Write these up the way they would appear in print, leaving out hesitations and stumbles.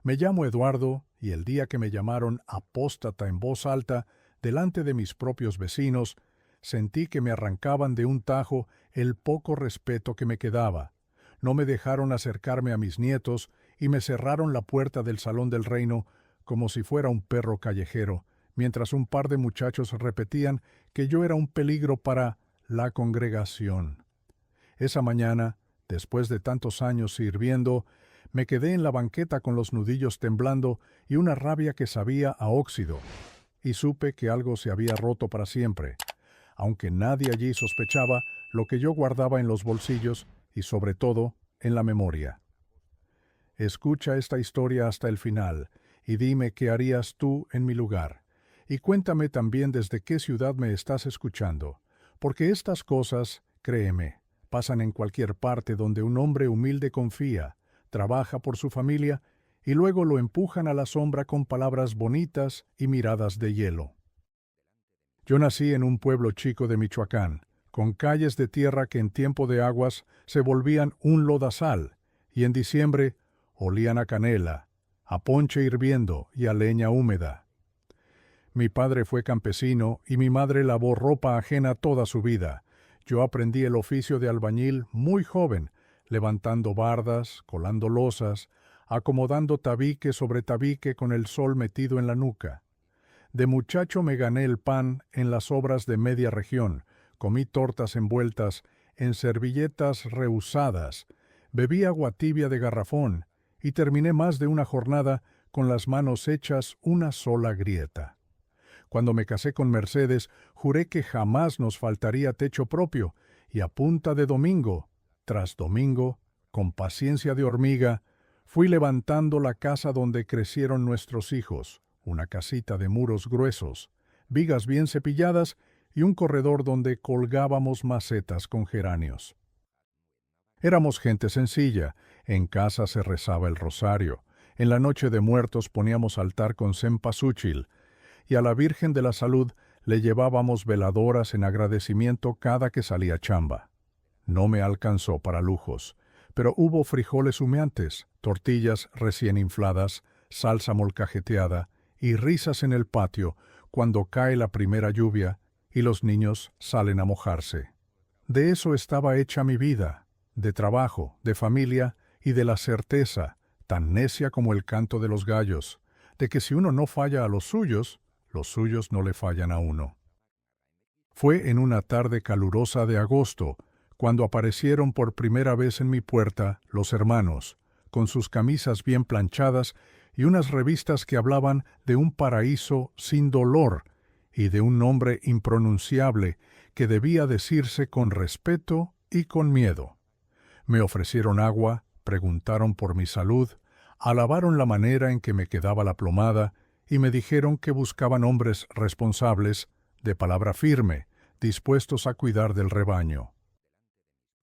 Me llamo Eduardo, y el día que me llamaron apóstata en voz alta, delante de mis propios vecinos, sentí que me arrancaban de un tajo el poco respeto que me quedaba. No me dejaron acercarme a mis nietos y me cerraron la puerta del salón del reino como si fuera un perro callejero, mientras un par de muchachos repetían que yo era un peligro para la congregación. Esa mañana, después de tantos años sirviendo, me quedé en la banqueta con los nudillos temblando y una rabia que sabía a óxido, y supe que algo se había roto para siempre, aunque nadie allí sospechaba lo que yo guardaba en los bolsillos y sobre todo en la memoria. Escucha esta historia hasta el final y dime qué harías tú en mi lugar. Y cuéntame también desde qué ciudad me estás escuchando, porque estas cosas, créeme, pasan en cualquier parte donde un hombre humilde confía, trabaja por su familia y luego lo empujan a la sombra con palabras bonitas y miradas de hielo. Yo nací en un pueblo chico de Michoacán, con calles de tierra que en tiempo de aguas se volvían un lodazal, y en diciembre olían a canela, a ponche hirviendo y a leña húmeda. Mi padre fue campesino y mi madre lavó ropa ajena toda su vida. Yo aprendí el oficio de albañil muy joven, levantando bardas, colando losas, acomodando tabique sobre tabique con el sol metido en la nuca. De muchacho me gané el pan en las obras de media región, comí tortas envueltas en servilletas rehusadas, bebí agua tibia de garrafón y terminé más de una jornada con las manos hechas una sola grieta. Cuando me casé con Mercedes, juré que jamás nos faltaría techo propio, y a punta de domingo, tras domingo, con paciencia de hormiga, fui levantando la casa donde crecieron nuestros hijos, una casita de muros gruesos, vigas bien cepilladas y un corredor donde colgábamos macetas con geranios. Éramos gente sencilla, en casa se rezaba el rosario, en la noche de muertos poníamos altar con cempasúchil, y a la Virgen de la Salud le llevábamos veladoras en agradecimiento cada que salía chamba. No me alcanzó para lujos, pero hubo frijoles humeantes, tortillas recién infladas, salsa molcajeteada y risas en el patio cuando cae la primera lluvia y los niños salen a mojarse. De eso estaba hecha mi vida, de trabajo, de familia y de la certeza, tan necia como el canto de los gallos, de que si uno no falla a los suyos no le fallan a uno. Fue en una tarde calurosa de agosto, cuando aparecieron por primera vez en mi puerta los hermanos, con sus camisas bien planchadas y unas revistas que hablaban de un paraíso sin dolor y de un nombre impronunciable que debía decirse con respeto y con miedo. Me ofrecieron agua, preguntaron por mi salud, alabaron la manera en que me quedaba la plomada y me dijeron que buscaban hombres responsables, de palabra firme, dispuestos a cuidar del rebaño.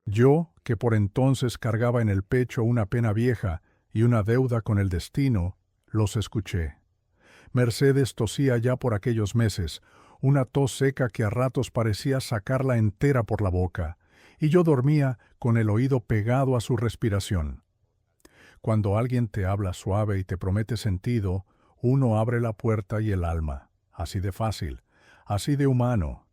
Yo, que por entonces cargaba en el pecho una pena vieja y una deuda con el destino, los escuché. Mercedes tosía ya por aquellos meses, una tos seca que a ratos parecía sacarla entera por la boca, y yo dormía con el oído pegado a su respiración. Cuando alguien te habla suave y te promete sentido, uno abre la puerta y el alma, así de fácil, así de humano.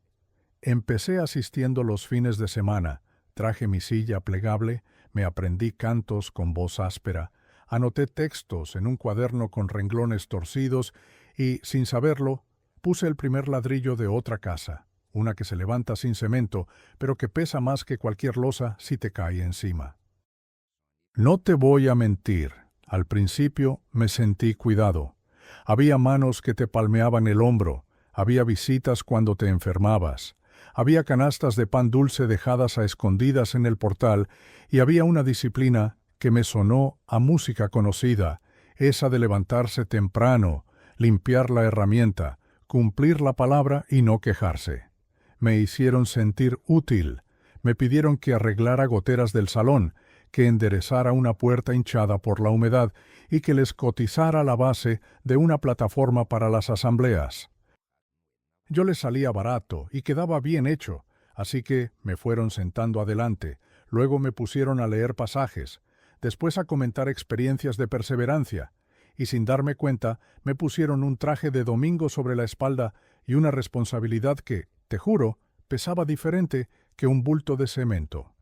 Empecé asistiendo los fines de semana, traje mi silla plegable, me aprendí cantos con voz áspera, anoté textos en un cuaderno con renglones torcidos y, sin saberlo, puse el primer ladrillo de otra casa, una que se levanta sin cemento, pero que pesa más que cualquier losa si te cae encima. No te voy a mentir, al principio me sentí cuidado. Había manos que te palmeaban el hombro, había visitas cuando te enfermabas, había canastas de pan dulce dejadas a escondidas en el portal y había una disciplina que me sonó a música conocida, esa de levantarse temprano, limpiar la herramienta, cumplir la palabra y no quejarse. Me hicieron sentir útil, me pidieron que arreglara goteras del salón, que enderezara una puerta hinchada por la humedad y que les cotizara la base de una plataforma para las asambleas. Yo les salía barato y quedaba bien hecho, así que me fueron sentando adelante, luego me pusieron a leer pasajes, después a comentar experiencias de perseverancia, y sin darme cuenta me pusieron un traje de domingo sobre la espalda y una responsabilidad que, te juro, pesaba diferente que un bulto de cemento.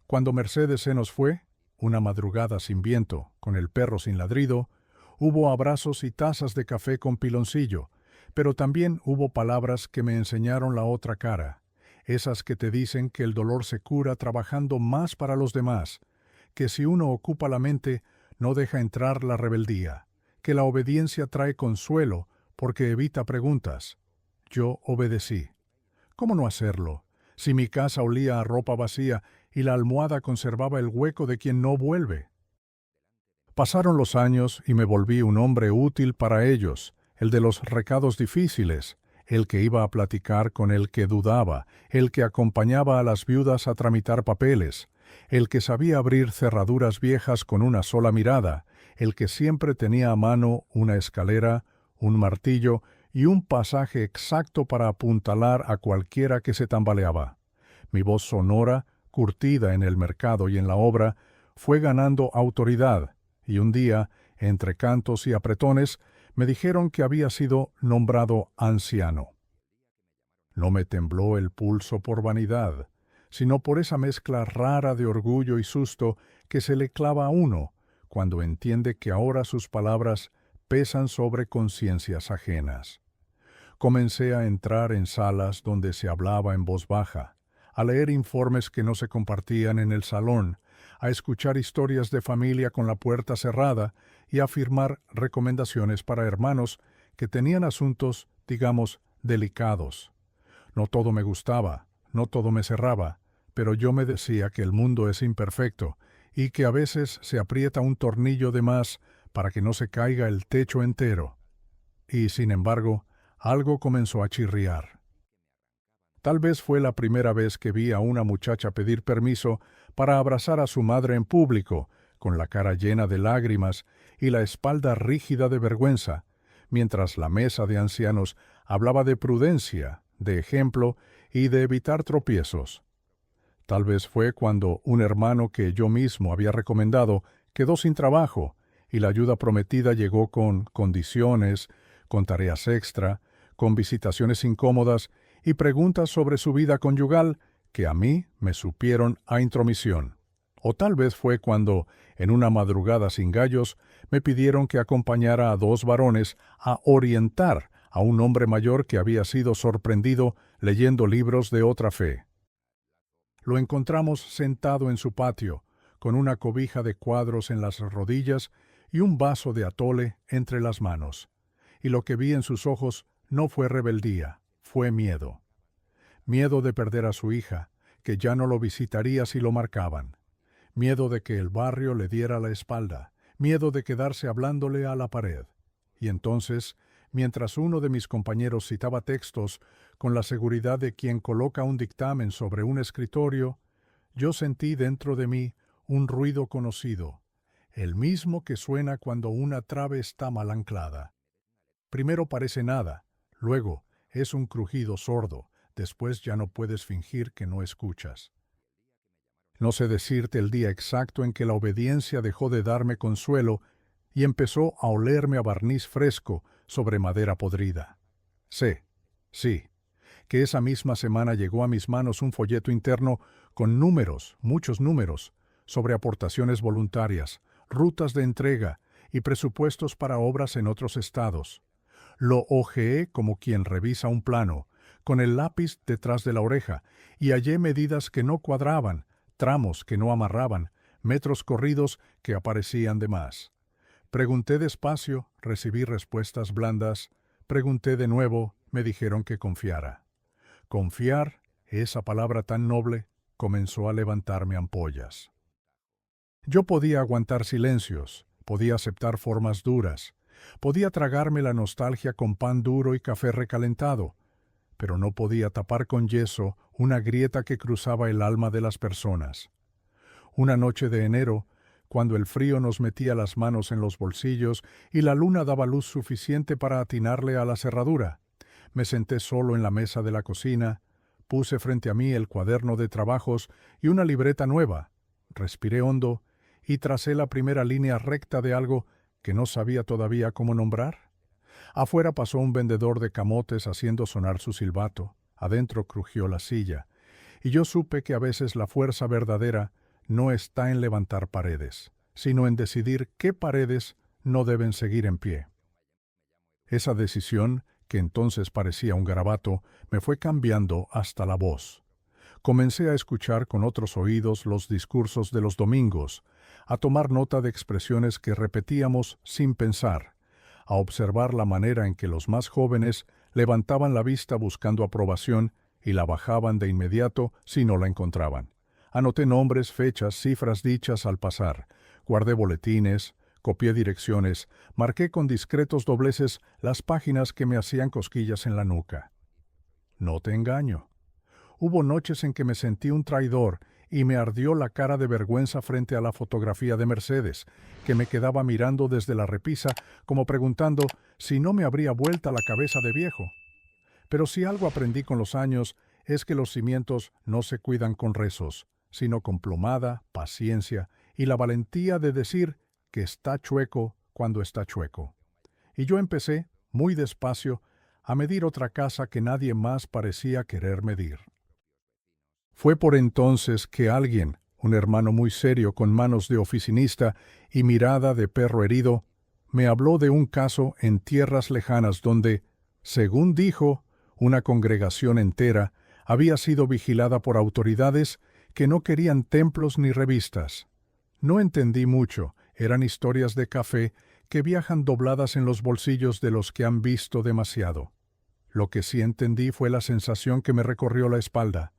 Cuando Mercedes se nos fue, una madrugada sin viento, con el perro sin ladrido, hubo abrazos y tazas de café con piloncillo, pero también hubo palabras que me enseñaron la otra cara, esas que te dicen que el dolor se cura trabajando más para los demás, que si uno ocupa la mente, no deja entrar la rebeldía, que la obediencia trae consuelo porque evita preguntas. Yo obedecí. ¿Cómo no hacerlo, si mi casa olía a ropa vacía y la almohada conservaba el hueco de quien no vuelve? Pasaron los años y me volví un hombre útil para ellos, el de los recados difíciles, el que iba a platicar con el que dudaba, el que acompañaba a las viudas a tramitar papeles, el que sabía abrir cerraduras viejas con una sola mirada, el que siempre tenía a mano una escalera, un martillo y un pasaje exacto para apuntalar a cualquiera que se tambaleaba. Mi voz sonora, curtida en el mercado y en la obra, fue ganando autoridad, y un día, entre cantos y apretones, me dijeron que había sido nombrado anciano. No me tembló el pulso por vanidad, sino por esa mezcla rara de orgullo y susto que se le clava a uno cuando entiende que ahora sus palabras pesan sobre conciencias ajenas. Comencé a entrar en salas donde se hablaba en voz baja, a leer informes que no se compartían en el salón, a escuchar historias de familia con la puerta cerrada y a firmar recomendaciones para hermanos que tenían asuntos, digamos, delicados. No todo me gustaba, no todo me cerraba, pero yo me decía que el mundo es imperfecto y que a veces se aprieta un tornillo de más para que no se caiga el techo entero. Y, sin embargo, algo comenzó a chirriar. Tal vez fue la primera vez que vi a una muchacha pedir permiso para abrazar a su madre en público, con la cara llena de lágrimas y la espalda rígida de vergüenza, mientras la mesa de ancianos hablaba de prudencia, de ejemplo y de evitar tropiezos. Tal vez fue cuando un hermano que yo mismo había recomendado quedó sin trabajo y la ayuda prometida llegó con condiciones, con tareas extra, con visitaciones incómodas y preguntas sobre su vida conyugal que a mí me supieron a intromisión. O tal vez fue cuando, en una madrugada sin gallos, me pidieron que acompañara a dos varones a orientar a un hombre mayor que había sido sorprendido leyendo libros de otra fe. Lo encontramos sentado en su patio, con una cobija de cuadros en las rodillas y un vaso de atole entre las manos. Y lo que vi en sus ojos no fue rebeldía, fue miedo. Miedo de perder a su hija, que ya no lo visitaría si lo marcaban. Miedo de que el barrio le diera la espalda, miedo de quedarse hablándole a la pared. Y entonces, mientras uno de mis compañeros citaba textos con la seguridad de quien coloca un dictamen sobre un escritorio, yo sentí dentro de mí un ruido conocido, el mismo que suena cuando una trave está mal anclada. Primero parece nada, luego es un crujido sordo, después ya no puedes fingir que no escuchas. No sé decirte el día exacto en que la obediencia dejó de darme consuelo y empezó a olerme a barniz fresco sobre madera podrida. Sé, sí, que esa misma semana llegó a mis manos un folleto interno con números, muchos números, sobre aportaciones voluntarias, rutas de entrega y presupuestos para obras en otros estados. Lo hojeé como quien revisa un plano, con el lápiz detrás de la oreja, y hallé medidas que no cuadraban, tramos que no amarraban, metros corridos que aparecían de más. Pregunté despacio, recibí respuestas blandas. Pregunté de nuevo, me dijeron que confiara. Confiar, esa palabra tan noble, comenzó a levantarme ampollas. Yo podía aguantar silencios, podía aceptar formas duras, podía tragarme la nostalgia con pan duro y café recalentado, pero no podía tapar con yeso una grieta que cruzaba el alma de las personas. Una noche de enero, cuando el frío nos metía las manos en los bolsillos y la luna daba luz suficiente para atinarle a la cerradura, me senté solo en la mesa de la cocina, puse frente a mí el cuaderno de trabajos y una libreta nueva, respiré hondo y tracé la primera línea recta de algo que no sabía todavía cómo nombrar. Afuera pasó un vendedor de camotes haciendo sonar su silbato. Adentro crujió la silla, y yo supe que a veces la fuerza verdadera no está en levantar paredes, sino en decidir qué paredes no deben seguir en pie. Esa decisión, que entonces parecía un garabato, me fue cambiando hasta la voz. Comencé a escuchar con otros oídos los discursos de los domingos, a tomar nota de expresiones que repetíamos sin pensar, a observar la manera en que los más jóvenes levantaban la vista buscando aprobación y la bajaban de inmediato si no la encontraban. Anoté nombres, fechas, cifras dichas al pasar, guardé boletines, copié direcciones, marqué con discretos dobleces las páginas que me hacían cosquillas en la nuca. No te engaño. Hubo noches en que me sentí un traidor y me ardió la cara de vergüenza frente a la fotografía de Mercedes, que me quedaba mirando desde la repisa como preguntando si no me habría vuelta la cabeza de viejo. Pero si algo aprendí con los años es que los cimientos no se cuidan con rezos, sino con plomada, paciencia y la valentía de decir que está chueco cuando está chueco. Y yo empecé, muy despacio, a medir otra casa que nadie más parecía querer medir. Fue por entonces que alguien, un hermano muy serio con manos de oficinista y mirada de perro herido, me habló de un caso en tierras lejanas donde, según dijo, una congregación entera había sido vigilada por autoridades que no querían templos ni revistas. No entendí mucho, eran historias de café que viajan dobladas en los bolsillos de los que han visto demasiado. Lo que sí entendí fue la sensación que me recorrió la espalda.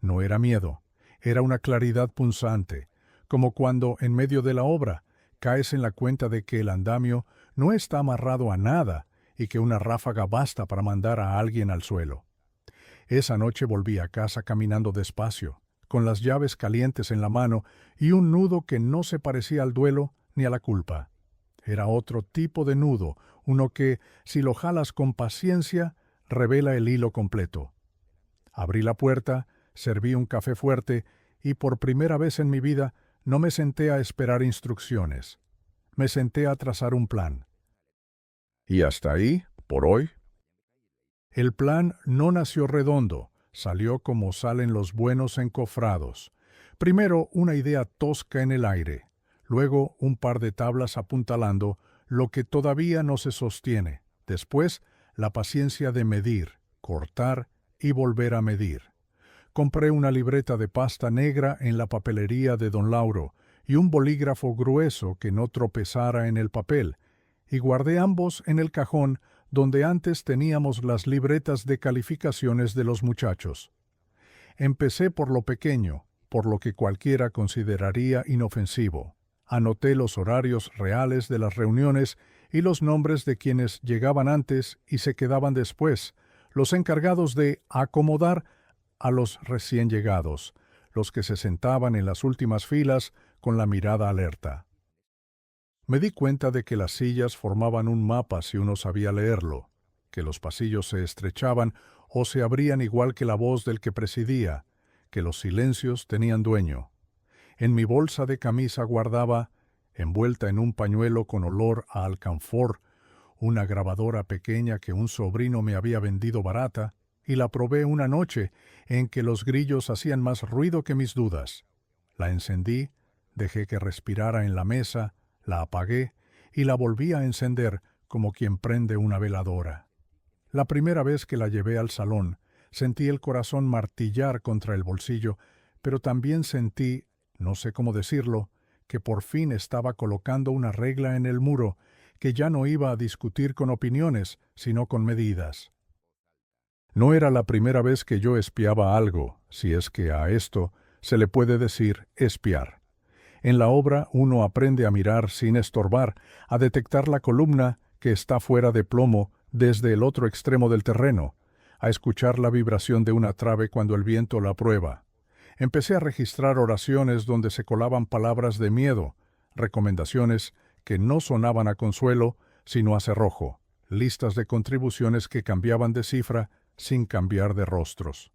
No era miedo, era una claridad punzante, como cuando, en medio de la obra, caes en la cuenta de que el andamio no está amarrado a nada y que una ráfaga basta para mandar a alguien al suelo. Esa noche volví a casa caminando despacio, con las llaves calientes en la mano y un nudo que no se parecía al duelo ni a la culpa. Era otro tipo de nudo, uno que, si lo jalas con paciencia, revela el hilo completo. Abrí la puerta, serví un café fuerte y por primera vez en mi vida no me senté a esperar instrucciones. Me senté a trazar un plan. ¿Y hasta ahí, por hoy? El plan no nació redondo, salió como salen los buenos encofrados. Primero una idea tosca en el aire, luego un par de tablas apuntalando lo que todavía no se sostiene, después la paciencia de medir, cortar y volver a medir. Compré una libreta de pasta negra en la papelería de don Lauro y un bolígrafo grueso que no tropezara en el papel, y guardé ambos en el cajón donde antes teníamos las libretas de calificaciones de los muchachos. Empecé por lo pequeño, por lo que cualquiera consideraría inofensivo. Anoté los horarios reales de las reuniones y los nombres de quienes llegaban antes y se quedaban después, los encargados de acomodar a los recién llegados, los que se sentaban en las últimas filas con la mirada alerta. Me di cuenta de que las sillas formaban un mapa si uno sabía leerlo, que los pasillos se estrechaban o se abrían igual que la voz del que presidía, que los silencios tenían dueño. En mi bolsa de camisa guardaba, envuelta en un pañuelo con olor a alcanfor, una grabadora pequeña que un sobrino me había vendido barata, y la probé una noche en que los grillos hacían más ruido que mis dudas. La encendí, dejé que respirara en la mesa, la apagué y la volví a encender como quien prende una veladora. La primera vez que la llevé al salón, sentí el corazón martillar contra el bolsillo, pero también sentí, no sé cómo decirlo, que por fin estaba colocando una regla en el muro, que ya no iba a discutir con opiniones, sino con medidas. No era la primera vez que yo espiaba algo, si es que a esto se le puede decir espiar. En la obra uno aprende a mirar sin estorbar, a detectar la columna que está fuera de plomo desde el otro extremo del terreno, a escuchar la vibración de una trave cuando el viento la prueba. Empecé a registrar oraciones donde se colaban palabras de miedo, recomendaciones que no sonaban a consuelo, sino a cerrojo, listas de contribuciones que cambiaban de cifra sin cambiar de rostros.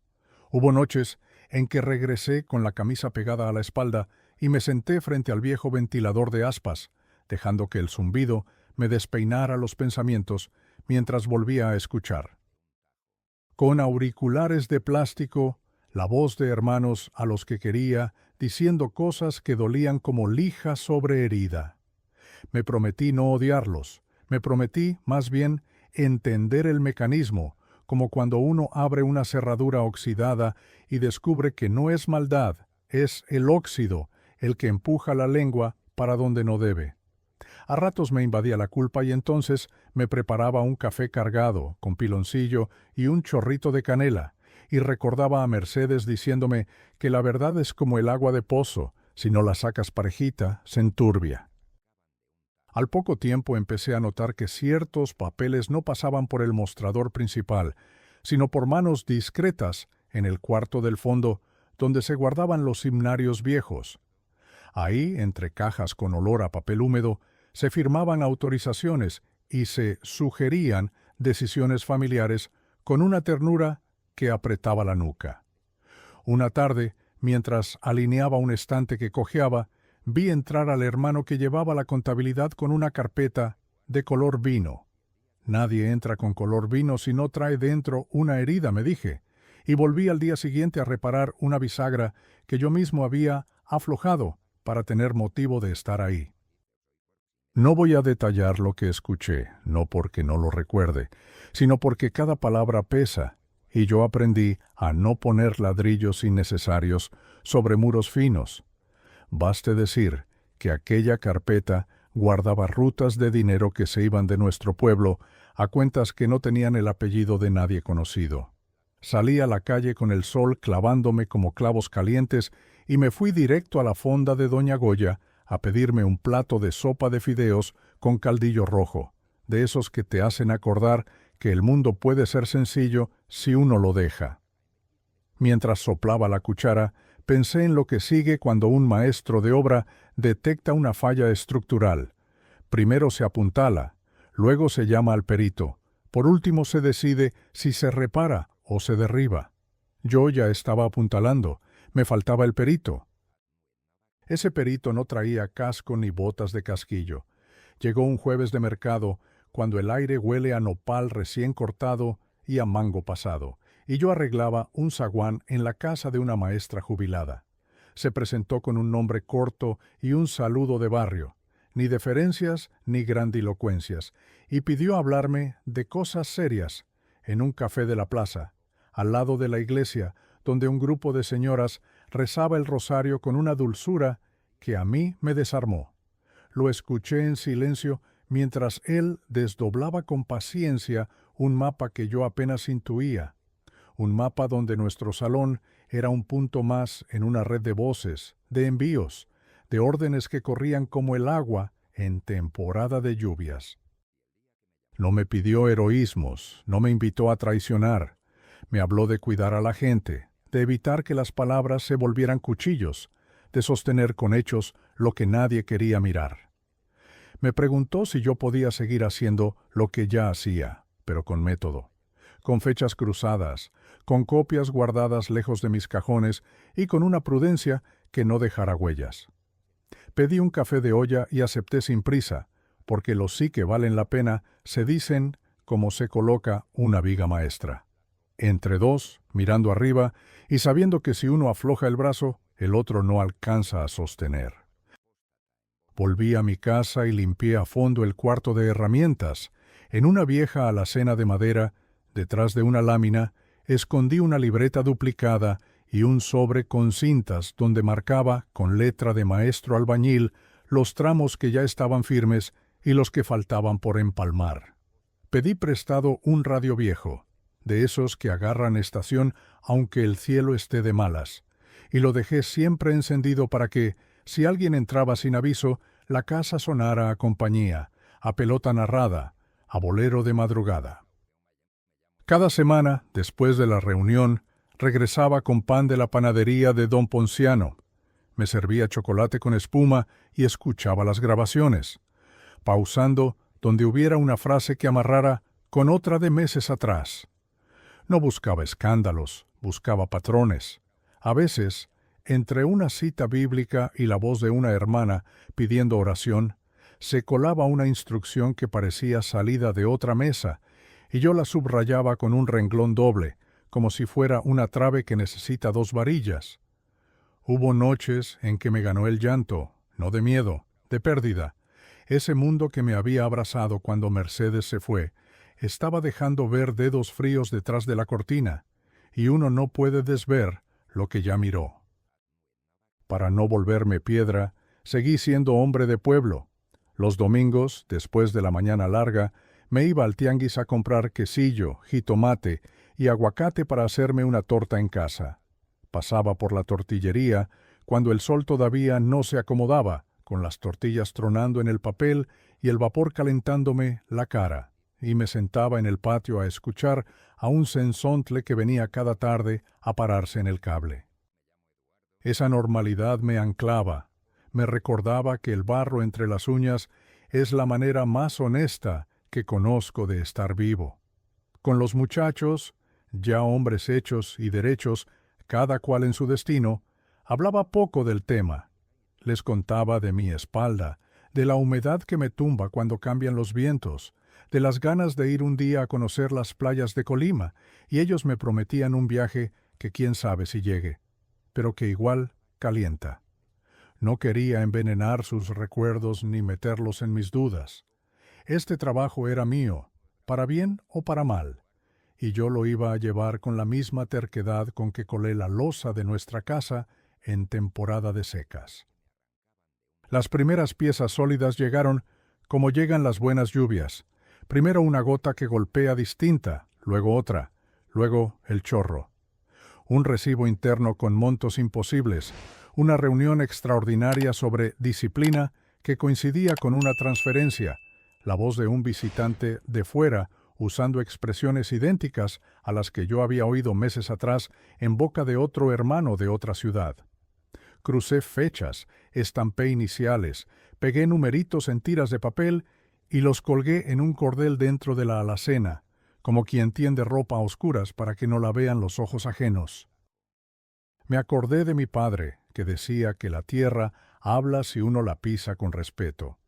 Hubo noches en que regresé con la camisa pegada a la espalda y me senté frente al viejo ventilador de aspas, dejando que el zumbido me despeinara los pensamientos mientras volvía a escuchar. Con auriculares de plástico, la voz de hermanos a los que quería, diciendo cosas que dolían como lija sobre herida. Me prometí no odiarlos, me prometí, más bien, entender el mecanismo, como cuando uno abre una cerradura oxidada y descubre que no es maldad, es el óxido el que empuja la lengua para donde no debe. A ratos me invadía la culpa y entonces me preparaba un café cargado, con piloncillo y un chorrito de canela, y recordaba a Mercedes diciéndome que la verdad es como el agua de pozo, si no la sacas parejita, se enturbia. Al poco tiempo empecé a notar que ciertos papeles no pasaban por el mostrador principal, sino por manos discretas en el cuarto del fondo, donde se guardaban los himnarios viejos. Ahí, entre cajas con olor a papel húmedo, se firmaban autorizaciones y se sugerían decisiones familiares con una ternura que apretaba la nuca. Una tarde, mientras alineaba un estante que cojeaba, vi entrar al hermano que llevaba la contabilidad con una carpeta de color vino. Nadie entra con color vino si no trae dentro una herida, me dije, y volví al día siguiente a reparar una bisagra que yo mismo había aflojado para tener motivo de estar ahí. No voy a detallar lo que escuché, no porque no lo recuerde, sino porque cada palabra pesa, y yo aprendí a no poner ladrillos innecesarios sobre muros finos. Baste decir que aquella carpeta guardaba rutas de dinero que se iban de nuestro pueblo a cuentas que no tenían el apellido de nadie conocido. Salí a la calle con el sol clavándome como clavos calientes y me fui directo a la fonda de Doña Goya a pedirme un plato de sopa de fideos con caldillo rojo, de esos que te hacen acordar que el mundo puede ser sencillo si uno lo deja. Mientras soplaba la cuchara, pensé en lo que sigue cuando un maestro de obra detecta una falla estructural. Primero se apuntala, luego se llama al perito, por último se decide si se repara o se derriba. Yo ya estaba apuntalando, me faltaba el perito. Ese perito no traía casco ni botas de casquillo. Llegó un jueves de mercado, cuando el aire huele a nopal recién cortado y a mango pasado, y yo arreglaba un zaguán en la casa de una maestra jubilada. Se presentó con un nombre corto y un saludo de barrio, ni deferencias ni grandilocuencias, y pidió hablarme de cosas serias en un café de la plaza, al lado de la iglesia, donde un grupo de señoras rezaba el rosario con una dulzura que a mí me desarmó. Lo escuché en silencio mientras él desdoblaba con paciencia un mapa que yo apenas intuía, un mapa donde nuestro salón era un punto más en una red de voces, de envíos, de órdenes que corrían como el agua en temporada de lluvias. No me pidió heroísmos, no me invitó a traicionar, me habló de cuidar a la gente, de evitar que las palabras se volvieran cuchillos, de sostener con hechos lo que nadie quería mirar. Me preguntó si yo podía seguir haciendo lo que ya hacía, pero con método, con fechas cruzadas, con copias guardadas lejos de mis cajones y con una prudencia que no dejara huellas. Pedí un café de olla y acepté sin prisa, porque los sí que valen la pena se dicen como se coloca una viga maestra. Entre dos, mirando arriba y sabiendo que si uno afloja el brazo, el otro no alcanza a sostener. Volví a mi casa y limpié a fondo el cuarto de herramientas. En una vieja alacena de madera, detrás de una lámina, escondí una libreta duplicada y un sobre con cintas donde marcaba, con letra de maestro albañil, los tramos que ya estaban firmes y los que faltaban por empalmar. Pedí prestado un radio viejo, de esos que agarran estación aunque el cielo esté de malas, y lo dejé siempre encendido para que, si alguien entraba sin aviso, la casa sonara a compañía, a pelota narrada, a bolero de madrugada. Cada semana, después de la reunión, regresaba con pan de la panadería de don Ponciano. Me servía chocolate con espuma y escuchaba las grabaciones, pausando donde hubiera una frase que amarrara con otra de meses atrás. No buscaba escándalos, buscaba patrones. A veces, entre una cita bíblica y la voz de una hermana pidiendo oración, se colaba una instrucción que parecía salida de otra mesa, y yo la subrayaba con un renglón doble, como si fuera una trave que necesita dos varillas. Hubo noches en que me ganó el llanto, no de miedo, de pérdida. Ese mundo que me había abrazado cuando Mercedes se fue, estaba dejando ver dedos fríos detrás de la cortina, y uno no puede desver lo que ya miró. Para no volverme piedra, seguí siendo hombre de pueblo. Los domingos, después de la mañana larga, me iba al tianguis a comprar quesillo, jitomate y aguacate para hacerme una torta en casa. Pasaba por la tortillería cuando el sol todavía no se acomodaba, con las tortillas tronando en el papel y el vapor calentándome la cara, y me sentaba en el patio a escuchar a un sensontle que venía cada tarde a pararse en el cable. Esa normalidad me anclaba, me recordaba que el barro entre las uñas es la manera más honesta que conozco de estar vivo. Con los muchachos, ya hombres hechos y derechos, cada cual en su destino, hablaba poco del tema. Les contaba de mi espalda, de la humedad que me tumba cuando cambian los vientos, de las ganas de ir un día a conocer las playas de Colima, y ellos me prometían un viaje que quién sabe si llegue, pero que igual calienta. No quería envenenar sus recuerdos ni meterlos en mis dudas. Este trabajo era mío, para bien o para mal, y yo lo iba a llevar con la misma terquedad con que colé la loza de nuestra casa en temporada de secas. Las primeras piezas sólidas llegaron como llegan las buenas lluvias. Primero una gota que golpea distinta, luego otra, luego el chorro. Un recibo interno con montos imposibles, una reunión extraordinaria sobre disciplina que coincidía con una transferencia, la voz de un visitante de fuera usando expresiones idénticas a las que yo había oído meses atrás en boca de otro hermano de otra ciudad. Crucé fechas, estampé iniciales, pegué numeritos en tiras de papel y los colgué en un cordel dentro de la alacena, como quien tiende ropa a oscuras para que no la vean los ojos ajenos. Me acordé de mi padre, que decía que la tierra habla si uno la pisa con respeto.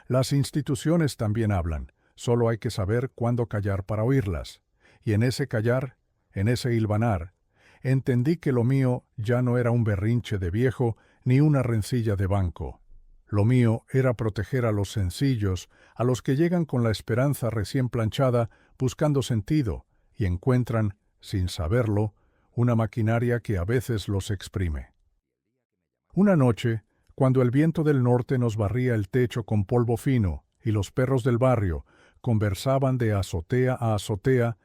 Las instituciones también hablan, solo hay que saber cuándo callar para oírlas. Y en ese callar, en ese hilvanar, entendí que lo mío ya no era un berrinche de viejo ni una rencilla de banco. Lo mío era proteger a los sencillos, a los que llegan con la esperanza recién planchada buscando sentido y encuentran, sin saberlo, una maquinaria que a veces los exprime. Una noche, cuando el viento del norte nos barría el techo con polvo fino y los perros del barrio conversaban de azotea a azotea,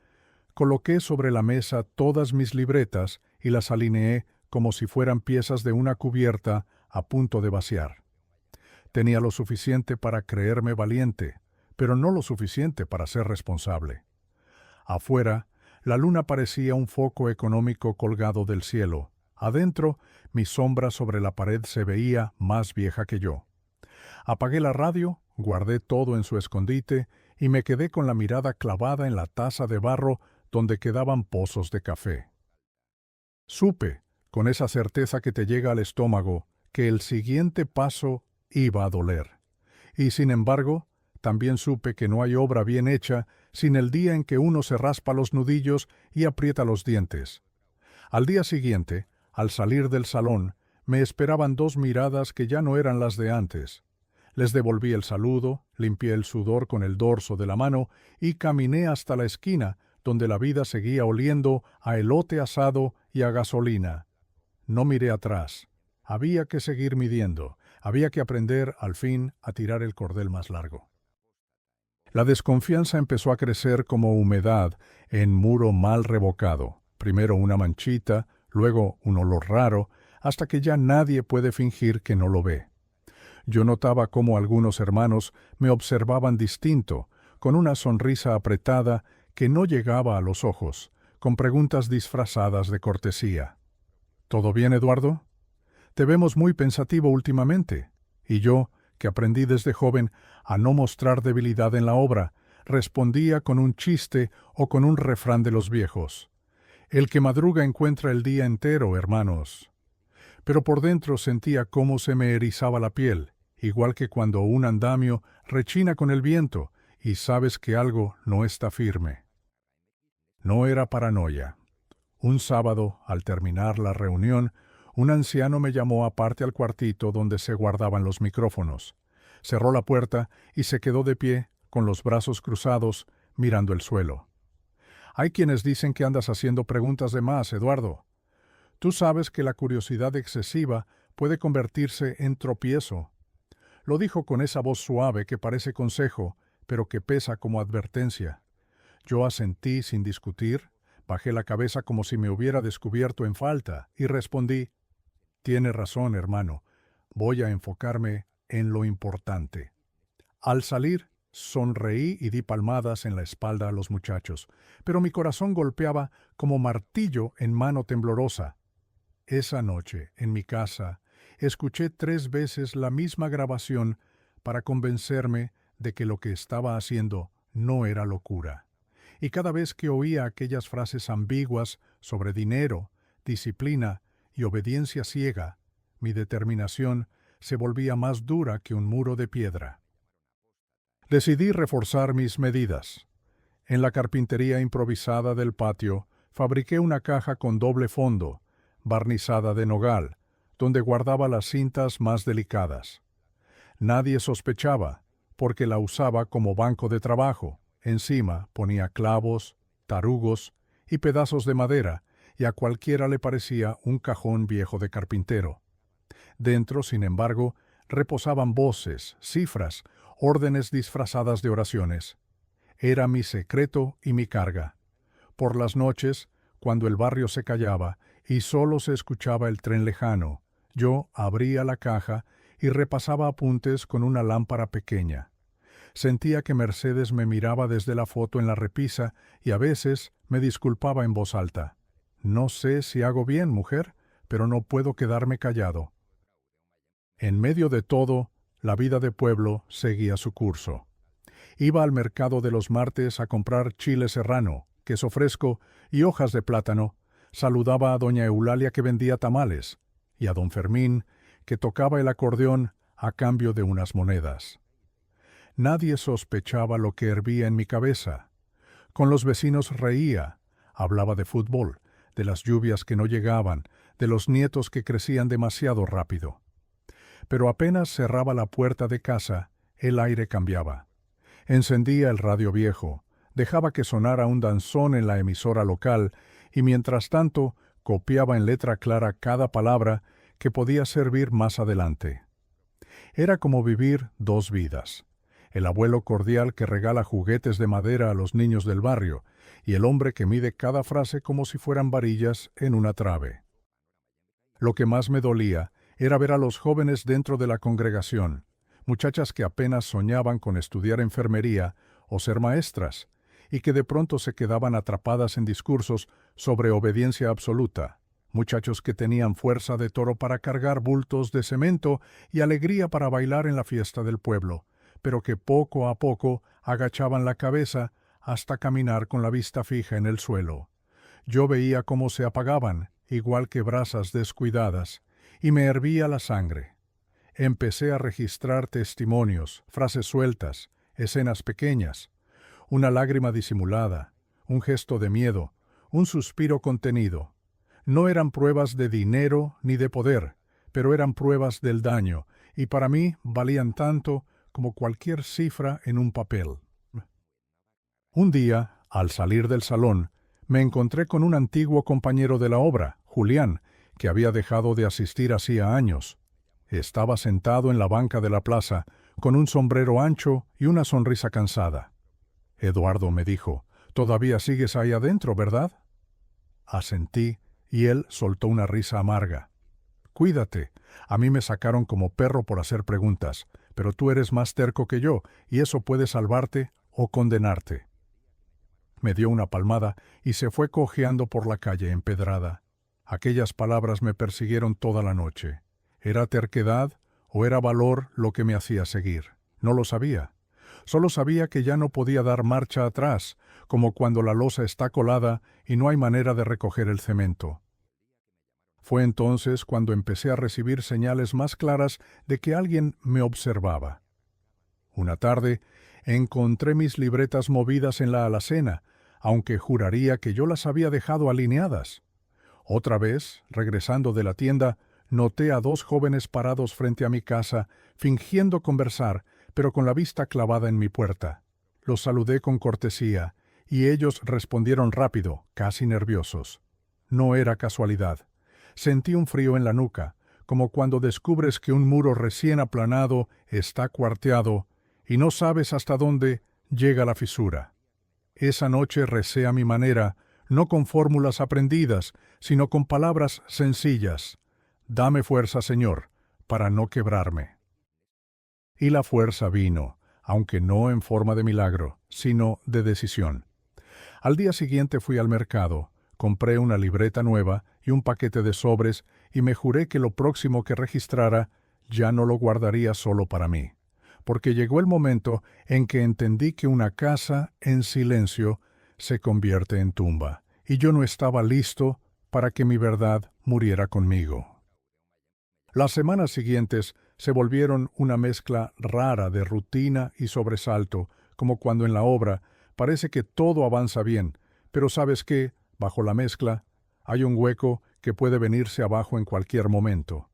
coloqué sobre la mesa todas mis libretas y las alineé como si fueran piezas de una cubierta a punto de vaciar. Tenía lo suficiente para creerme valiente, pero no lo suficiente para ser responsable. Afuera, la luna parecía un foco económico colgado del cielo. Adentro, mi sombra sobre la pared se veía más vieja que yo. Apagué la radio, guardé todo en su escondite y me quedé con la mirada clavada en la taza de barro donde quedaban pozos de café. Supe, con esa certeza que te llega al estómago, que el siguiente paso iba a doler. Y sin embargo, también supe que no hay obra bien hecha sin el día en que uno se raspa los nudillos y aprieta los dientes. Al día siguiente, al salir del salón, me esperaban dos miradas que ya no eran las de antes. Les devolví el saludo, limpié el sudor con el dorso de la mano y caminé hasta la esquina, donde la vida seguía oliendo a elote asado y a gasolina. No miré atrás. Había que seguir midiendo. Había que aprender, al fin, a tirar el cordel más largo. La desconfianza empezó a crecer como humedad en muro mal revocado. Primero una manchita, luego un olor raro, hasta que ya nadie puede fingir que no lo ve. Yo notaba cómo algunos hermanos me observaban distinto, con una sonrisa apretada que no llegaba a los ojos, con preguntas disfrazadas de cortesía. ¿Todo bien, Eduardo? Te vemos muy pensativo últimamente. Y yo, que aprendí desde joven a no mostrar debilidad en la obra, respondía con un chiste o con un refrán de los viejos. El que madruga encuentra el día entero, hermanos. Pero por dentro sentía cómo se me erizaba la piel, igual que cuando un andamio rechina con el viento y sabes que algo no está firme. No era paranoia. Un sábado, al terminar la reunión, un anciano me llamó aparte al cuartito donde se guardaban los micrófonos. Cerró la puerta y se quedó de pie, con los brazos cruzados, mirando el suelo. Hay quienes dicen que andas haciendo preguntas de más, Eduardo. Tú sabes que la curiosidad excesiva puede convertirse en tropiezo. Lo dijo con esa voz suave que parece consejo, pero que pesa como advertencia. Yo asentí sin discutir, bajé la cabeza como si me hubiera descubierto en falta y respondí: «Tiene razón, hermano. Voy a enfocarme en lo importante». Al salir, sonreí y di palmadas en la espalda a los muchachos, pero mi corazón golpeaba como martillo en mano temblorosa. Esa noche, en mi casa, escuché 3 veces la misma grabación para convencerme de que lo que estaba haciendo no era locura. Y cada vez que oía aquellas frases ambiguas sobre dinero, disciplina y obediencia ciega, mi determinación se volvía más dura que un muro de piedra. Decidí reforzar mis medidas. En la carpintería improvisada del patio, fabriqué una caja con doble fondo, barnizada de nogal, donde guardaba las cintas más delicadas. Nadie sospechaba, porque la usaba como banco de trabajo. Encima ponía clavos, tarugos y pedazos de madera, y a cualquiera le parecía un cajón viejo de carpintero. Dentro, sin embargo, reposaban voces, cifras, órdenes disfrazadas de oraciones. Era mi secreto y mi carga. Por las noches, cuando el barrio se callaba y solo se escuchaba el tren lejano, yo abría la caja y repasaba apuntes con una lámpara pequeña. Sentía que Mercedes me miraba desde la foto en la repisa y a veces me disculpaba en voz alta. «No sé si hago bien, mujer, pero no puedo quedarme callado». En medio de todo, la vida de pueblo seguía su curso. Iba al mercado de los martes a comprar chile serrano, queso fresco y hojas de plátano. Saludaba a doña Eulalia, que vendía tamales, y a don Fermín, que tocaba el acordeón a cambio de unas monedas. Nadie sospechaba lo que hervía en mi cabeza. Con los vecinos reía, hablaba de fútbol, de las lluvias que no llegaban, de los nietos que crecían demasiado rápido. Pero apenas cerraba la puerta de casa, el aire cambiaba. Encendía el radio viejo, dejaba que sonara un danzón en la emisora local y mientras tanto copiaba en letra clara cada palabra que podía servir más adelante. Era como vivir 2 vidas. El abuelo cordial que regala juguetes de madera a los niños del barrio y el hombre que mide cada frase como si fueran varillas en una trave. Lo que más me dolía era ver a los jóvenes dentro de la congregación, muchachas que apenas soñaban con estudiar enfermería o ser maestras, y que de pronto se quedaban atrapadas en discursos sobre obediencia absoluta, muchachos que tenían fuerza de toro para cargar bultos de cemento y alegría para bailar en la fiesta del pueblo, pero que poco a poco agachaban la cabeza hasta caminar con la vista fija en el suelo. Yo veía cómo se apagaban, igual que brasas descuidadas, y me hervía la sangre. Empecé a registrar testimonios, frases sueltas, escenas pequeñas, una lágrima disimulada, un gesto de miedo, un suspiro contenido. No eran pruebas de dinero ni de poder, pero eran pruebas del daño, y para mí valían tanto como cualquier cifra en un papel. Un día, al salir del salón, me encontré con un antiguo compañero de la obra, Julián, que había dejado de asistir hacía años. Estaba sentado en la banca de la plaza, con un sombrero ancho y una sonrisa cansada. «Eduardo», me dijo, «todavía sigues ahí adentro, ¿verdad?» Asentí, y él soltó una risa amarga. «Cuídate, a mí me sacaron como perro por hacer preguntas, pero tú eres más terco que yo, y eso puede salvarte o condenarte». Me dio una palmada y se fue cojeando por la calle empedrada. Aquellas palabras me persiguieron toda la noche. ¿Era terquedad o era valor lo que me hacía seguir? No lo sabía. Solo sabía que ya no podía dar marcha atrás, como cuando la losa está colada y no hay manera de recoger el cemento. Fue entonces cuando empecé a recibir señales más claras de que alguien me observaba. Una tarde, encontré mis libretas movidas en la alacena, aunque juraría que yo las había dejado alineadas. Otra vez, regresando de la tienda, noté a dos jóvenes parados frente a mi casa, fingiendo conversar, pero con la vista clavada en mi puerta. Los saludé con cortesía, y ellos respondieron rápido, casi nerviosos. No era casualidad. Sentí un frío en la nuca, como cuando descubres que un muro recién aplanado está cuarteado y no sabes hasta dónde llega la fisura. Esa noche recé a mi manera, no con fórmulas aprendidas, sino con palabras sencillas. Dame fuerza, Señor, para no quebrarme. Y la fuerza vino, aunque no en forma de milagro, sino de decisión. Al día siguiente fui al mercado, compré una libreta nueva y un paquete de sobres y me juré que lo próximo que registrara ya no lo guardaría solo para mí, porque llegó el momento en que entendí que una casa en silencio se convierte en tumba, y yo no estaba listo para que mi verdad muriera conmigo. Las semanas siguientes se volvieron una mezcla rara de rutina y sobresalto, como cuando en la obra parece que todo avanza bien, pero sabes que, bajo la mezcla, hay un hueco que puede venirse abajo en cualquier momento.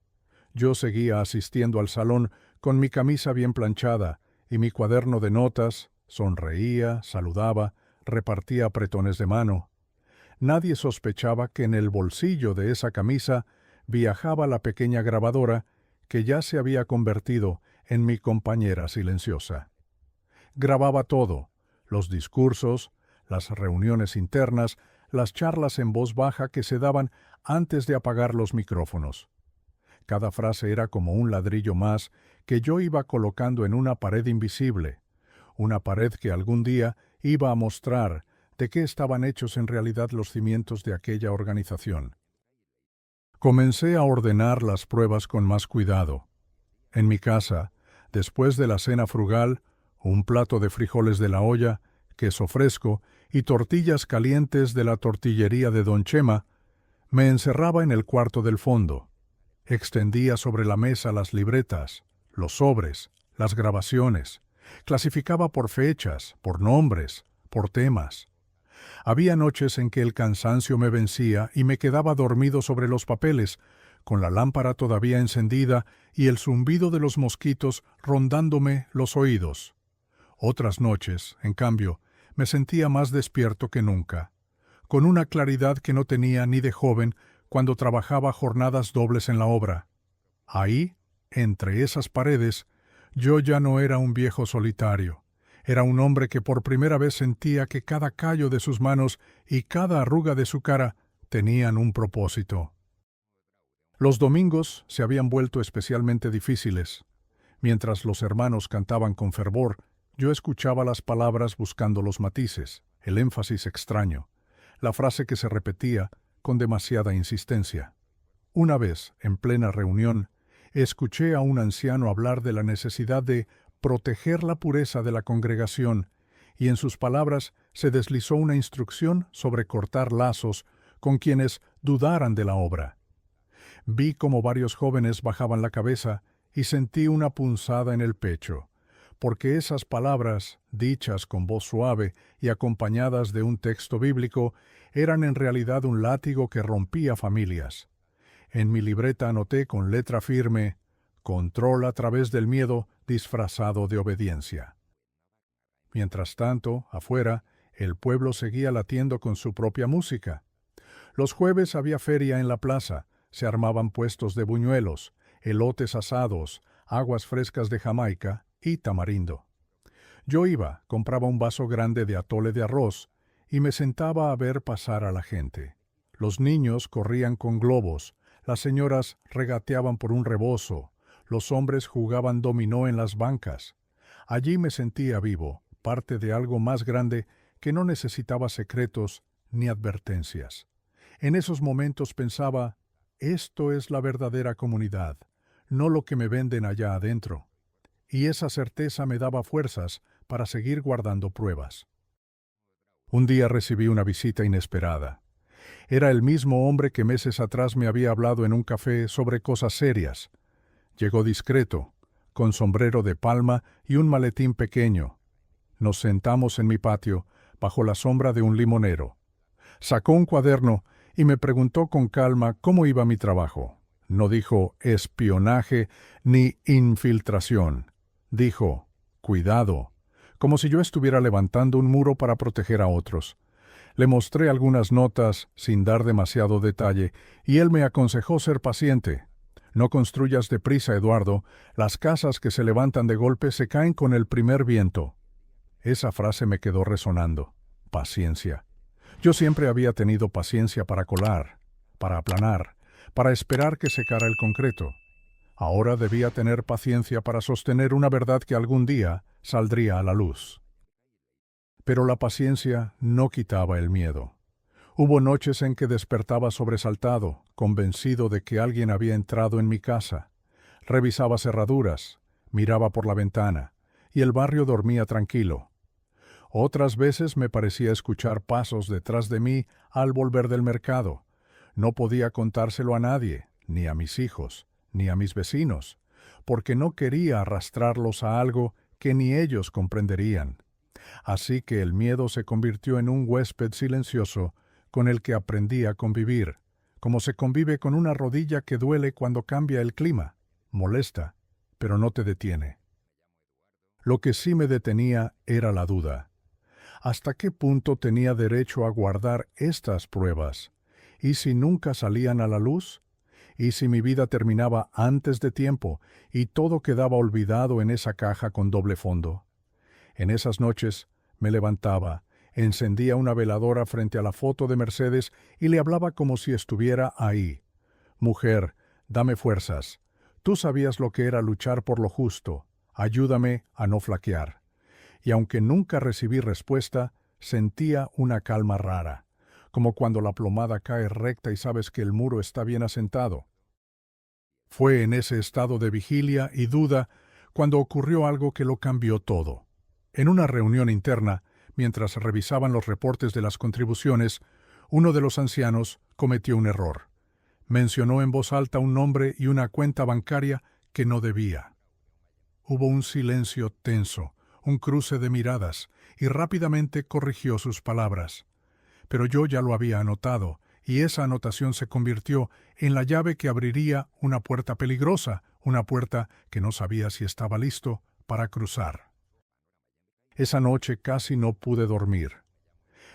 Yo seguía asistiendo al salón con mi camisa bien planchada y mi cuaderno de notas, sonreía, saludaba, repartía apretones de mano. Nadie sospechaba que en el bolsillo de esa camisa viajaba la pequeña grabadora que ya se había convertido en mi compañera silenciosa. Grababa todo, los discursos, las reuniones internas, las charlas en voz baja que se daban antes de apagar los micrófonos. Cada frase era como un ladrillo más que yo iba colocando en una pared invisible, una pared que algún día iba a mostrar de qué estaban hechos en realidad los cimientos de aquella organización. Comencé a ordenar las pruebas con más cuidado. En mi casa, después de la cena frugal, un plato de frijoles de la olla, queso fresco y tortillas calientes de la tortillería de Don Chema, me encerraba en el cuarto del fondo. Extendía sobre la mesa las libretas, los sobres, las grabaciones. Clasificaba por fechas, por nombres, por temas. Había noches en que el cansancio me vencía y me quedaba dormido sobre los papeles, con la lámpara todavía encendida y el zumbido de los mosquitos rondándome los oídos. Otras noches, en cambio, me sentía más despierto que nunca, con una claridad que no tenía ni de joven cuando trabajaba jornadas dobles en la obra. Ahí, entre esas paredes, yo ya no era un viejo solitario. Era un hombre que por primera vez sentía que cada callo de sus manos y cada arruga de su cara tenían un propósito. Los domingos se habían vuelto especialmente difíciles. Mientras los hermanos cantaban con fervor, yo escuchaba las palabras buscando los matices, el énfasis extraño, la frase que se repetía con demasiada insistencia. Una vez, en plena reunión, escuché a un anciano hablar de la necesidad de proteger la pureza de la congregación, y en sus palabras se deslizó una instrucción sobre cortar lazos con quienes dudaran de la obra. Vi cómo varios jóvenes bajaban la cabeza y sentí una punzada en el pecho, porque esas palabras, dichas con voz suave y acompañadas de un texto bíblico, eran en realidad un látigo que rompía familias. En mi libreta anoté con letra firme: control a través del miedo disfrazado de obediencia. Mientras tanto, afuera, el pueblo seguía latiendo con su propia música. Los jueves había feria en la plaza, se armaban puestos de buñuelos, elotes asados, aguas frescas de Jamaica y tamarindo. Yo iba, compraba un vaso grande de atole de arroz y me sentaba a ver pasar a la gente. Los niños corrían con globos, las señoras regateaban por un rebozo, los hombres jugaban dominó en las bancas. Allí me sentía vivo, parte de algo más grande que no necesitaba secretos ni advertencias. En esos momentos pensaba: esto es la verdadera comunidad, no lo que me venden allá adentro. Y esa certeza me daba fuerzas para seguir guardando pruebas. Un día recibí una visita inesperada. Era el mismo hombre que meses atrás me había hablado en un café sobre cosas serias. Llegó discreto, con sombrero de palma y un maletín pequeño. Nos sentamos en mi patio, bajo la sombra de un limonero. Sacó un cuaderno y me preguntó con calma cómo iba mi trabajo. No dijo espionaje ni infiltración. Dijo, cuidado, como si yo estuviera levantando un muro para proteger a otros. Le mostré algunas notas sin dar demasiado detalle y él me aconsejó ser paciente. No construyas deprisa, Eduardo. Las casas que se levantan de golpe se caen con el primer viento. Esa frase me quedó resonando. Paciencia. Yo siempre había tenido paciencia para colar, para aplanar, para esperar que secara el concreto. Ahora debía tener paciencia para sostener una verdad que algún día saldría a la luz. Pero la paciencia no quitaba el miedo. Hubo noches en que despertaba sobresaltado, convencido de que alguien había entrado en mi casa. Revisaba cerraduras, miraba por la ventana, y el barrio dormía tranquilo. Otras veces me parecía escuchar pasos detrás de mí al volver del mercado. No podía contárselo a nadie, ni a mis hijos, ni a mis vecinos, porque no quería arrastrarlos a algo que ni ellos comprenderían. Así que el miedo se convirtió en un huésped silencioso con el que aprendí a convivir, como se convive con una rodilla que duele cuando cambia el clima. Molesta, pero no te detiene. Lo que sí me detenía era la duda. ¿Hasta qué punto tenía derecho a guardar estas pruebas? ¿Y si nunca salían a la luz? ¿Y si mi vida terminaba antes de tiempo y todo quedaba olvidado en esa caja con doble fondo? En esas noches me levantaba, encendía una veladora frente a la foto de Mercedes y le hablaba como si estuviera ahí. Mujer, dame fuerzas. Tú sabías lo que era luchar por lo justo. Ayúdame a no flaquear. Y aunque nunca recibí respuesta, sentía una calma rara, como cuando la plomada cae recta y sabes que el muro está bien asentado. Fue en ese estado de vigilia y duda cuando ocurrió algo que lo cambió todo. En una reunión interna, mientras revisaban los reportes de las contribuciones, uno de los ancianos cometió un error. Mencionó en voz alta un nombre y una cuenta bancaria que no debía. Hubo un silencio tenso, un cruce de miradas, y rápidamente corrigió sus palabras. Pero yo ya lo había anotado, y esa anotación se convirtió en la llave que abriría una puerta peligrosa, una puerta que no sabía si estaba listo para cruzar. Esa noche casi no pude dormir.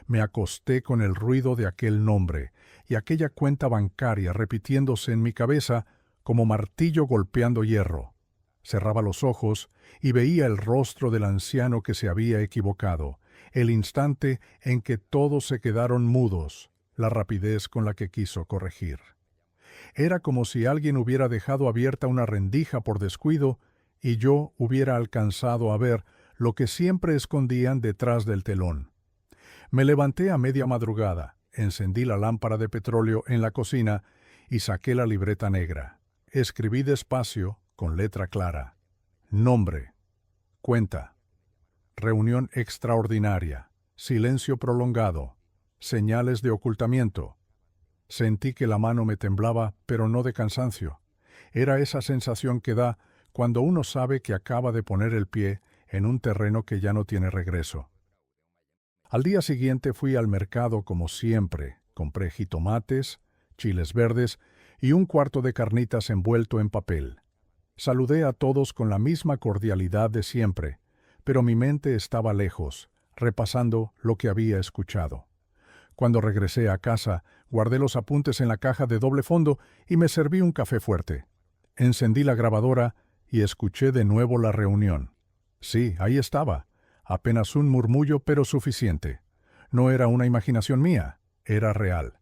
Me acosté con el ruido de aquel nombre y aquella cuenta bancaria repitiéndose en mi cabeza como martillo golpeando hierro. Cerraba los ojos y veía el rostro del anciano que se había equivocado, el instante en que todos se quedaron mudos, la rapidez con la que quiso corregir. Era como si alguien hubiera dejado abierta una rendija por descuido y yo hubiera alcanzado a ver lo que siempre escondían detrás del telón. Me levanté a media madrugada, encendí la lámpara de petróleo en la cocina y saqué la libreta negra. Escribí despacio, con letra clara. Nombre. Cuenta. Reunión extraordinaria. Silencio prolongado. Señales de ocultamiento. Sentí que la mano me temblaba, pero no de cansancio. Era esa sensación que da cuando uno sabe que acaba de poner el pie en un terreno que ya no tiene regreso. Al día siguiente fui al mercado como siempre. Compré jitomates, chiles verdes y un cuarto de carnitas envuelto en papel. Saludé a todos con la misma cordialidad de siempre, pero mi mente estaba lejos, repasando lo que había escuchado. Cuando regresé a casa, guardé los apuntes en la caja de doble fondo y me serví un café fuerte. Encendí la grabadora y escuché de nuevo la reunión. Sí, ahí estaba. Apenas un murmullo, pero suficiente. No era una imaginación mía, era real.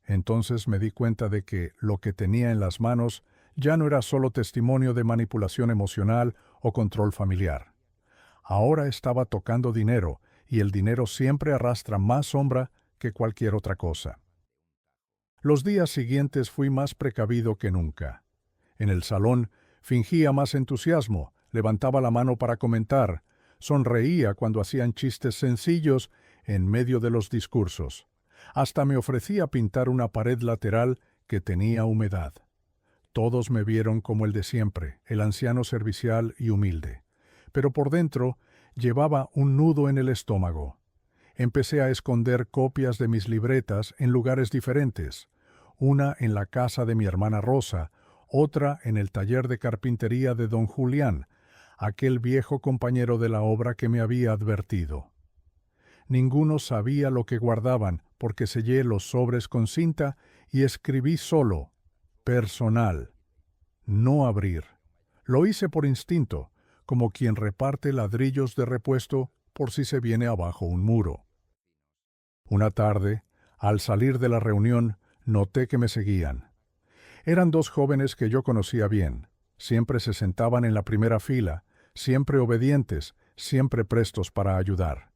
Entonces me di cuenta de que lo que tenía en las manos ya no era solo testimonio de manipulación emocional o control familiar. Ahora estaba tocando dinero, y el dinero siempre arrastra más sombra que cualquier otra cosa. Los días siguientes fui más precavido que nunca. En el salón fingía más entusiasmo, levantaba la mano para comentar, sonreía cuando hacían chistes sencillos en medio de los discursos. Hasta me ofrecí a pintar una pared lateral que tenía humedad. Todos me vieron como el de siempre, el anciano servicial y humilde. Pero por dentro llevaba un nudo en el estómago. Empecé a esconder copias de mis libretas en lugares diferentes, una en la casa de mi hermana Rosa, otra en el taller de carpintería de don Julián, aquel viejo compañero de la obra que me había advertido. Ninguno sabía lo que guardaban, porque sellé los sobres con cinta y escribí solo, personal, no abrir. Lo hice por instinto, como quien reparte ladrillos de repuesto por si se viene abajo un muro. Una tarde, al salir de la reunión, noté que me seguían. Eran dos jóvenes que yo conocía bien. Siempre se sentaban en la primera fila, siempre obedientes, siempre prestos para ayudar.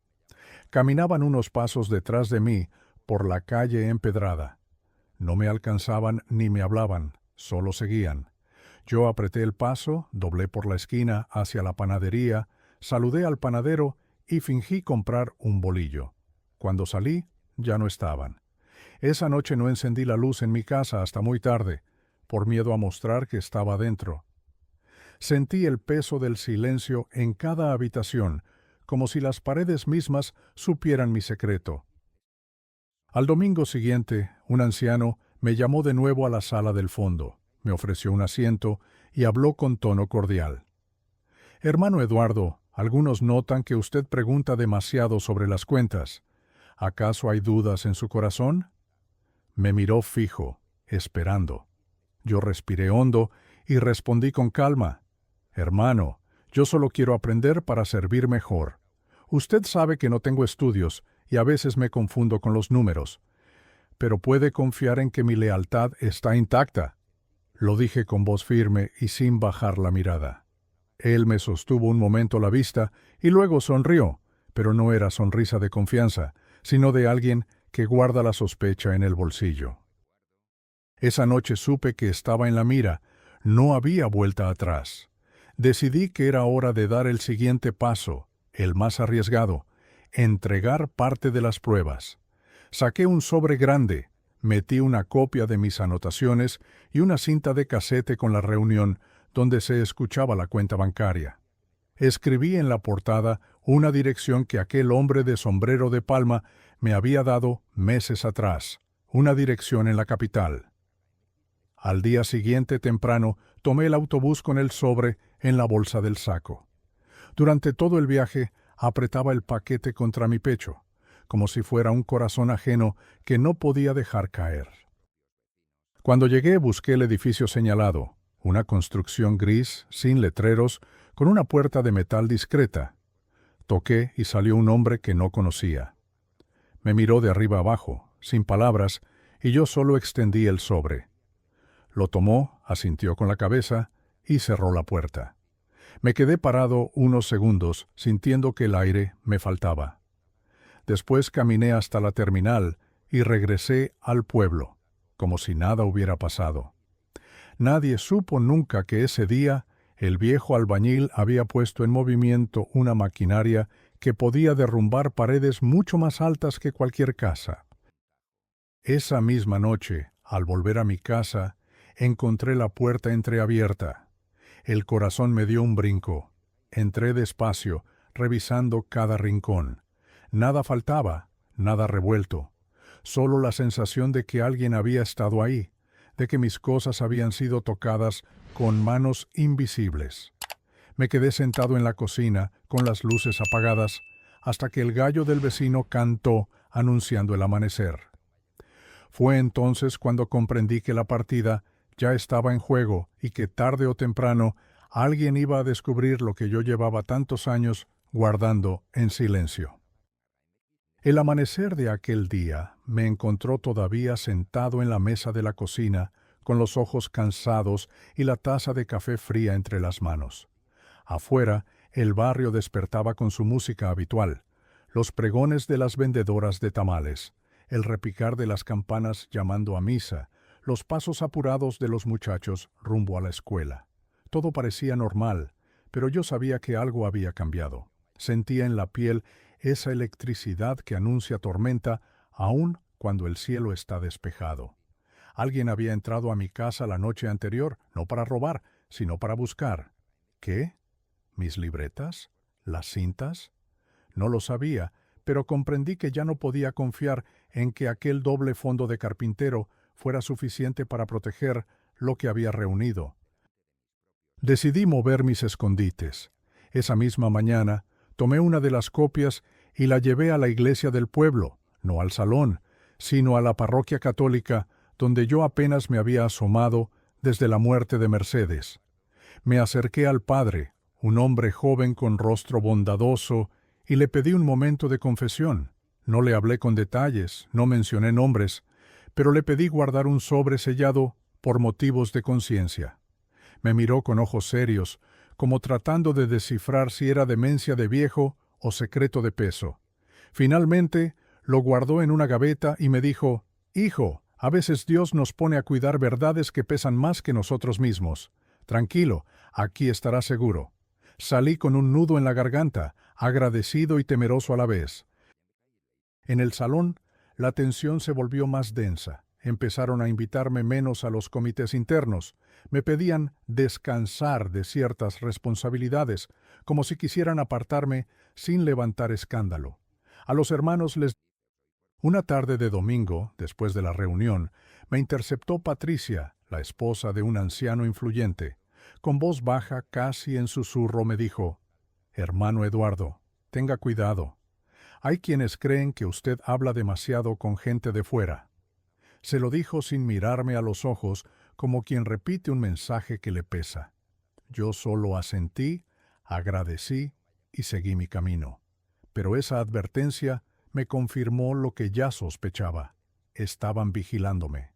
Caminaban unos pasos detrás de mí por la calle empedrada. No me alcanzaban ni me hablaban, solo seguían. Yo apreté el paso, doblé por la esquina hacia la panadería, saludé al panadero y fingí comprar un bolillo. Cuando salí, ya no estaban. Esa noche no encendí la luz en mi casa hasta muy tarde, por miedo a mostrar que estaba dentro. Sentí el peso del silencio en cada habitación, como si las paredes mismas supieran mi secreto. Al domingo siguiente, un anciano me llamó de nuevo a la sala del fondo, me ofreció un asiento y habló con tono cordial. «Hermano Eduardo, algunos notan que usted pregunta demasiado sobre las cuentas. ¿Acaso hay dudas en su corazón?» Me miró fijo, esperando. Yo respiré hondo y respondí con calma. «Hermano, yo solo quiero aprender para servir mejor. Usted sabe que no tengo estudios y a veces me confundo con los números. Pero puede confiar en que mi lealtad está intacta». Lo dije con voz firme y sin bajar la mirada. Él me sostuvo un momento la vista y luego sonrió, pero no era sonrisa de confianza, sino de alguien que guarda la sospecha en el bolsillo. Esa noche supe que estaba en la mira, no había vuelta atrás. Decidí que era hora de dar el siguiente paso, el más arriesgado, entregar parte de las pruebas. Saqué un sobre grande, metí una copia de mis anotaciones y una cinta de casete con la reunión donde se escuchaba la cuenta bancaria. Escribí en la portada una dirección que aquel hombre de sombrero de palma me había dado meses atrás, una dirección en la capital. Al día siguiente temprano tomé el autobús con el sobre en la bolsa del saco. Durante todo el viaje apretaba el paquete contra mi pecho, como si fuera un corazón ajeno que no podía dejar caer. Cuando llegué busqué el edificio señalado, una construcción gris, sin letreros, con una puerta de metal discreta. Toqué y salió un hombre que no conocía. Me miró de arriba abajo, sin palabras, y yo solo extendí el sobre. Lo tomó, asintió con la cabeza y cerró la puerta. Me quedé parado unos segundos, sintiendo que el aire me faltaba. Después caminé hasta la terminal y regresé al pueblo, como si nada hubiera pasado. Nadie supo nunca que ese día el viejo albañil había puesto en movimiento una maquinaria que podía derrumbar paredes mucho más altas que cualquier casa. Esa misma noche, al volver a mi casa, encontré la puerta entreabierta. El corazón me dio un brinco. Entré despacio, revisando cada rincón. Nada faltaba, nada revuelto. Solo la sensación de que alguien había estado ahí, de que mis cosas habían sido tocadas con manos invisibles. Me quedé sentado en la cocina, con las luces apagadas, hasta que el gallo del vecino cantó anunciando el amanecer. Fue entonces cuando comprendí que la partida ya estaba en juego y que tarde o temprano alguien iba a descubrir lo que yo llevaba tantos años guardando en silencio. El amanecer de aquel día me encontró todavía sentado en la mesa de la cocina, con los ojos cansados y la taza de café fría entre las manos. Afuera, el barrio despertaba con su música habitual, los pregones de las vendedoras de tamales, el repicar de las campanas llamando a misa, los pasos apurados de los muchachos rumbo a la escuela. Todo parecía normal, pero yo sabía que algo había cambiado. Sentía en la piel esa electricidad que anuncia tormenta aun cuando el cielo está despejado. Alguien había entrado a mi casa la noche anterior, no para robar, sino para buscar. ¿Qué? ¿Mis libretas? ¿Las cintas? No lo sabía, pero comprendí que ya no podía confiar en que aquel doble fondo de carpintero fuera suficiente para proteger lo que había reunido. Decidí mover mis escondites. Esa misma mañana tomé una de las copias y la llevé a la iglesia del pueblo, no al salón, sino a la parroquia católica, donde yo apenas me había asomado desde la muerte de Mercedes. Me acerqué al padre, un hombre joven con rostro bondadoso, y le pedí un momento de confesión. No le hablé con detalles, no mencioné nombres, pero le pedí guardar un sobre sellado por motivos de conciencia. Me miró con ojos serios, como tratando de descifrar si era demencia de viejo o secreto de peso. Finalmente, lo guardó en una gaveta y me dijo: «Hijo, a veces Dios nos pone a cuidar verdades que pesan más que nosotros mismos. Tranquilo, aquí estará seguro». Salí con un nudo en la garganta, agradecido y temeroso a la vez. En el salón, la tensión se volvió más densa. Empezaron a invitarme menos a los comités internos. Me pedían descansar de ciertas responsabilidades, como si quisieran apartarme sin levantar escándalo. A los hermanos les... Una tarde de domingo, después de la reunión, me interceptó Patricia, la esposa de un anciano influyente. Con voz baja, casi en susurro, me dijo: «Hermano Eduardo, tenga cuidado. Hay quienes creen que usted habla demasiado con gente de fuera». Se lo dijo sin mirarme a los ojos, como quien repite un mensaje que le pesa. Yo solo asentí, agradecí y seguí mi camino. Pero esa advertencia me confirmó lo que ya sospechaba. Estaban vigilándome.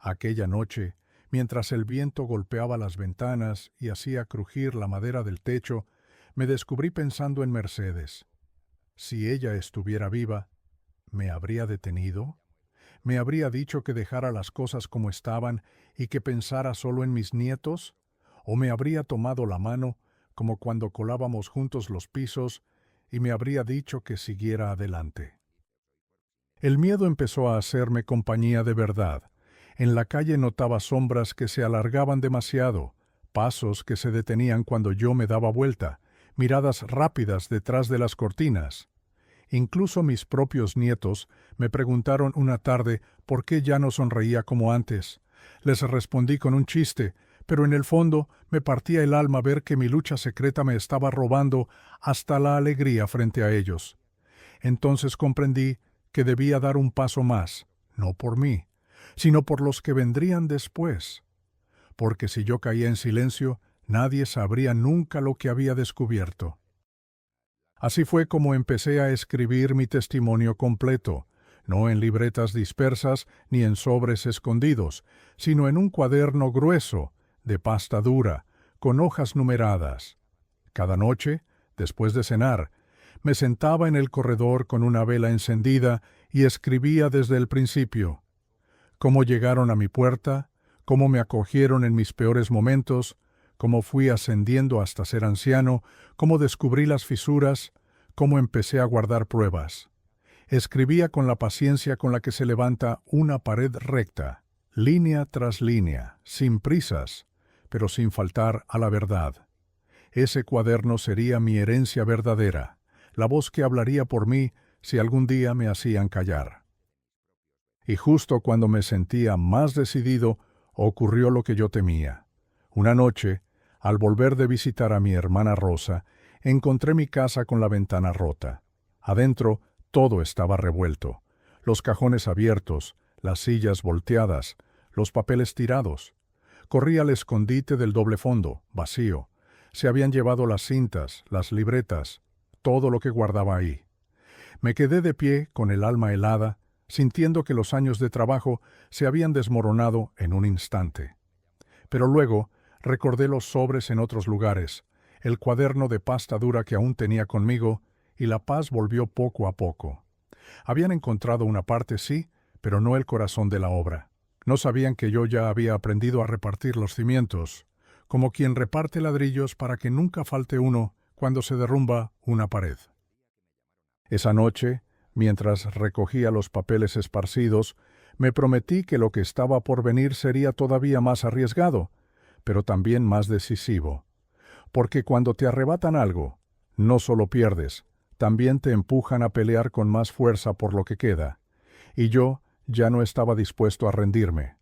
Aquella noche, mientras el viento golpeaba las ventanas y hacía crujir la madera del techo, me descubrí pensando en Mercedes. Si ella estuviera viva, ¿me habría detenido? ¿Me habría dicho que dejara las cosas como estaban y que pensara solo en mis nietos? ¿O me habría tomado la mano, como cuando colábamos juntos los pisos, y me habría dicho que siguiera adelante? El miedo empezó a hacerme compañía de verdad. En la calle notaba sombras que se alargaban demasiado, pasos que se detenían cuando yo me daba vuelta, miradas rápidas detrás de las cortinas. Incluso mis propios nietos me preguntaron una tarde por qué ya no sonreía como antes. Les respondí con un chiste, pero en el fondo me partía el alma ver que mi lucha secreta me estaba robando hasta la alegría frente a ellos. Entonces comprendí que debía dar un paso más, no por mí, sino por los que vendrían después. Porque si yo caía en silencio, nadie sabría nunca lo que había descubierto. Así fue como empecé a escribir mi testimonio completo, no en libretas dispersas ni en sobres escondidos, sino en un cuaderno grueso, de pasta dura, con hojas numeradas. Cada noche, después de cenar, me sentaba en el corredor con una vela encendida y escribía desde el principio. Cómo llegaron a mi puerta, cómo me acogieron en mis peores momentos, cómo fui ascendiendo hasta ser anciano, cómo descubrí las fisuras, cómo empecé a guardar pruebas. Escribía con la paciencia con la que se levanta una pared recta, línea tras línea, sin prisas, pero sin faltar a la verdad. Ese cuaderno sería mi herencia verdadera, la voz que hablaría por mí si algún día me hacían callar. Y justo cuando me sentía más decidido, ocurrió lo que yo temía. Una noche, al volver de visitar a mi hermana Rosa, encontré mi casa con la ventana rota. Adentro, todo estaba revuelto. Los cajones abiertos, las sillas volteadas, los papeles tirados. Corrí al escondite del doble fondo, vacío. Se habían llevado las cintas, las libretas, todo lo que guardaba ahí. Me quedé de pie con el alma helada, sintiendo que los años de trabajo se habían desmoronado en un instante. Pero luego recordé los sobres en otros lugares, el cuaderno de pasta dura que aún tenía conmigo, y la paz volvió poco a poco. Habían encontrado una parte, sí, pero no el corazón de la obra. No sabían que yo ya había aprendido a repartir los cimientos, como quien reparte ladrillos para que nunca falte uno cuando se derrumba una pared. Esa noche, Mientras recogía los papeles esparcidos, me prometí que lo que estaba por venir sería todavía más arriesgado, pero también más decisivo. Porque cuando te arrebatan algo, no solo pierdes, también te empujan a pelear con más fuerza por lo que queda. Y yo ya no estaba dispuesto a rendirme.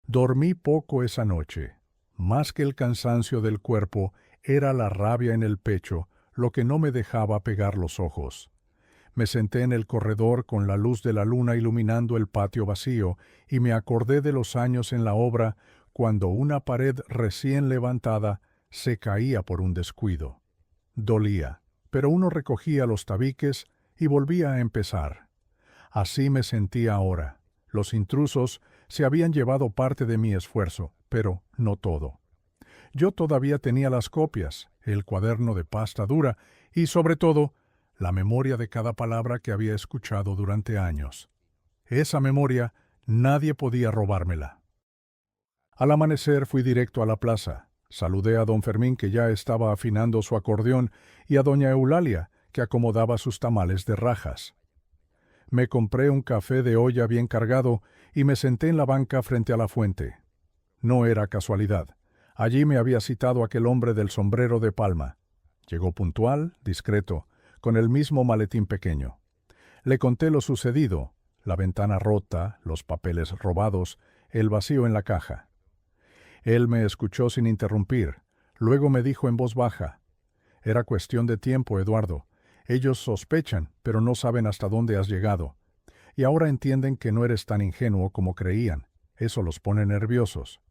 Dormí poco esa noche. Más que el cansancio del cuerpo, era la rabia en el pecho lo que no me dejaba pegar los ojos. Me senté en el corredor con la luz de la luna iluminando el patio vacío y me acordé de los años en la obra cuando una pared recién levantada se caía por un descuido. Dolía, pero uno recogía los tabiques y volvía a empezar. Así me sentía ahora. Los intrusos se habían llevado parte de mi esfuerzo, pero no todo. Yo todavía tenía las copias, el cuaderno de pasta dura y, sobre todo, la memoria de cada palabra que había escuchado durante años. Esa memoria nadie podía robármela. Al amanecer fui directo a la plaza. Saludé a don Fermín, que ya estaba afinando su acordeón, y a doña Eulalia, que acomodaba sus tamales de rajas. Me compré un café de olla bien cargado y me senté en la banca frente a la fuente. No era casualidad. Allí me había citado aquel hombre del sombrero de palma. Llegó puntual, discreto, con el mismo maletín pequeño. Le conté lo sucedido, la ventana rota, los papeles robados, el vacío en la caja. Él me escuchó sin interrumpir. Luego me dijo en voz baja: «Era cuestión de tiempo, Eduardo. Ellos sospechan, pero no saben hasta dónde has llegado. Y ahora entienden que no eres tan ingenuo como creían. Eso los pone nerviosos».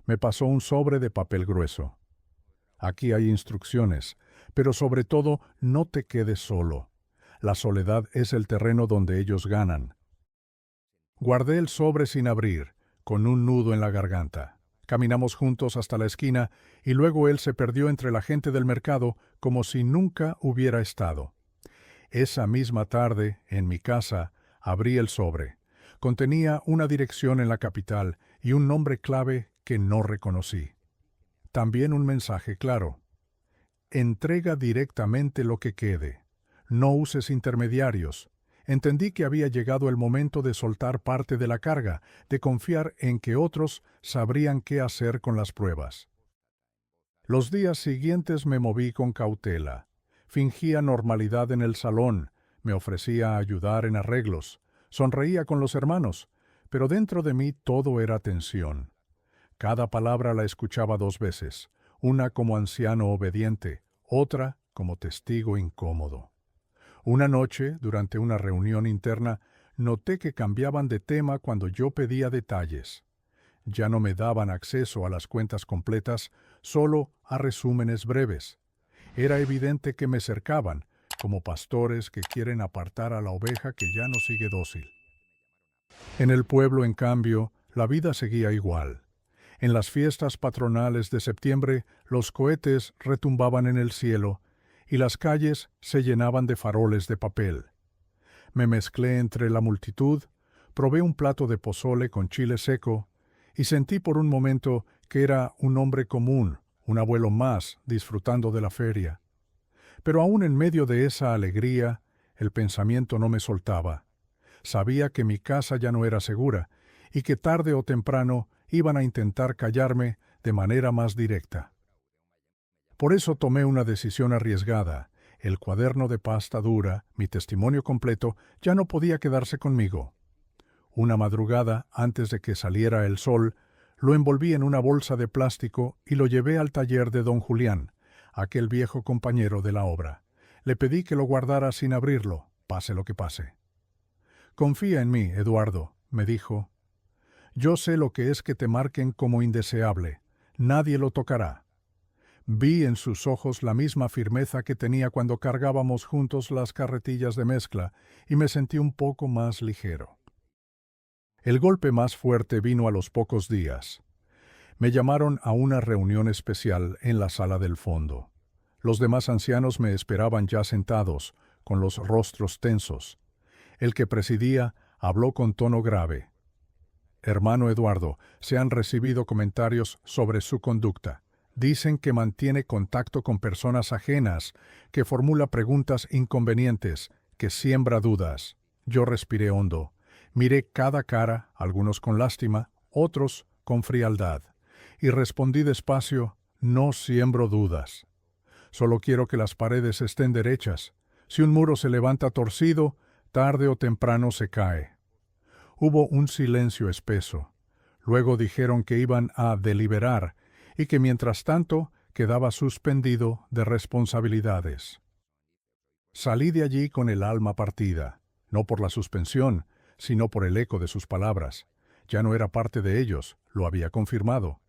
Me pasó un sobre de papel grueso. «Aquí hay instrucciones, pero sobre todo no te quedes solo. La soledad es el terreno donde ellos ganan». Guardé el sobre sin abrir, con un nudo en la garganta. Caminamos juntos hasta la esquina y luego él se perdió entre la gente del mercado como si nunca hubiera estado. Esa misma tarde, en mi casa, abrí el sobre. Contenía una dirección en la capital y un nombre clave que no reconocí. También un mensaje claro: «Entrega directamente lo que quede. No uses intermediarios». Entendí que había llegado el momento de soltar parte de la carga, de confiar en que otros sabrían qué hacer con las pruebas. Los días siguientes me moví con cautela. Fingía normalidad en el salón, me ofrecía ayudar en arreglos, sonreía con los hermanos, pero dentro de mí todo era tensión. Cada palabra la escuchaba 2 veces, una como anciano obediente, otra como testigo incómodo. Una noche, durante una reunión interna, noté que cambiaban de tema cuando yo pedía detalles. Ya no me daban acceso a las cuentas completas, solo a resúmenes breves. Era evidente que me cercaban, como pastores que quieren apartar a la oveja que ya no sigue dócil. En el pueblo, en cambio, la vida seguía igual. En las fiestas patronales de septiembre, los cohetes retumbaban en el cielo y las calles se llenaban de faroles de papel. Me mezclé entre la multitud, probé un plato de pozole con chile seco y sentí por un momento que era un hombre común, un abuelo más, disfrutando de la feria. Pero aún en medio de esa alegría, el pensamiento no me soltaba. Sabía que mi casa ya no era segura y que tarde o temprano iban a intentar callarme de manera más directa. Por eso tomé una decisión arriesgada. El cuaderno de pasta dura, mi testimonio completo, ya no podía quedarse conmigo. Una madrugada, antes de que saliera el sol, lo envolví en una bolsa de plástico y lo llevé al taller de don Julián, aquel viejo compañero de la obra. Le pedí que lo guardara sin abrirlo, pase lo que pase. «Confía en mí, Eduardo», me dijo. «Yo sé lo que es que te marquen como indeseable. Nadie lo tocará». Vi en sus ojos la misma firmeza que tenía cuando cargábamos juntos las carretillas de mezcla y me sentí un poco más ligero. El golpe más fuerte vino a los pocos días. Me llamaron a una reunión especial en la sala del fondo. Los demás ancianos me esperaban ya sentados, con los rostros tensos. El que presidía habló con tono grave. «Hermano Eduardo, se han recibido comentarios sobre su conducta. Dicen que mantiene contacto con personas ajenas, que formula preguntas inconvenientes, que siembra dudas. Yo respiré hondo. Miré cada cara, algunos con lástima, otros con frialdad, y respondí despacio: no siembro dudas. Solo quiero que las paredes estén derechas. Si un muro se levanta torcido, tarde o temprano se cae. Hubo un silencio espeso. Luego dijeron que iban a deliberar y que mientras tanto quedaba suspendido de responsabilidades. Salí de allí con el alma partida, no por la suspensión, sino por el eco de sus palabras. Ya no era parte de ellos, lo había confirmado.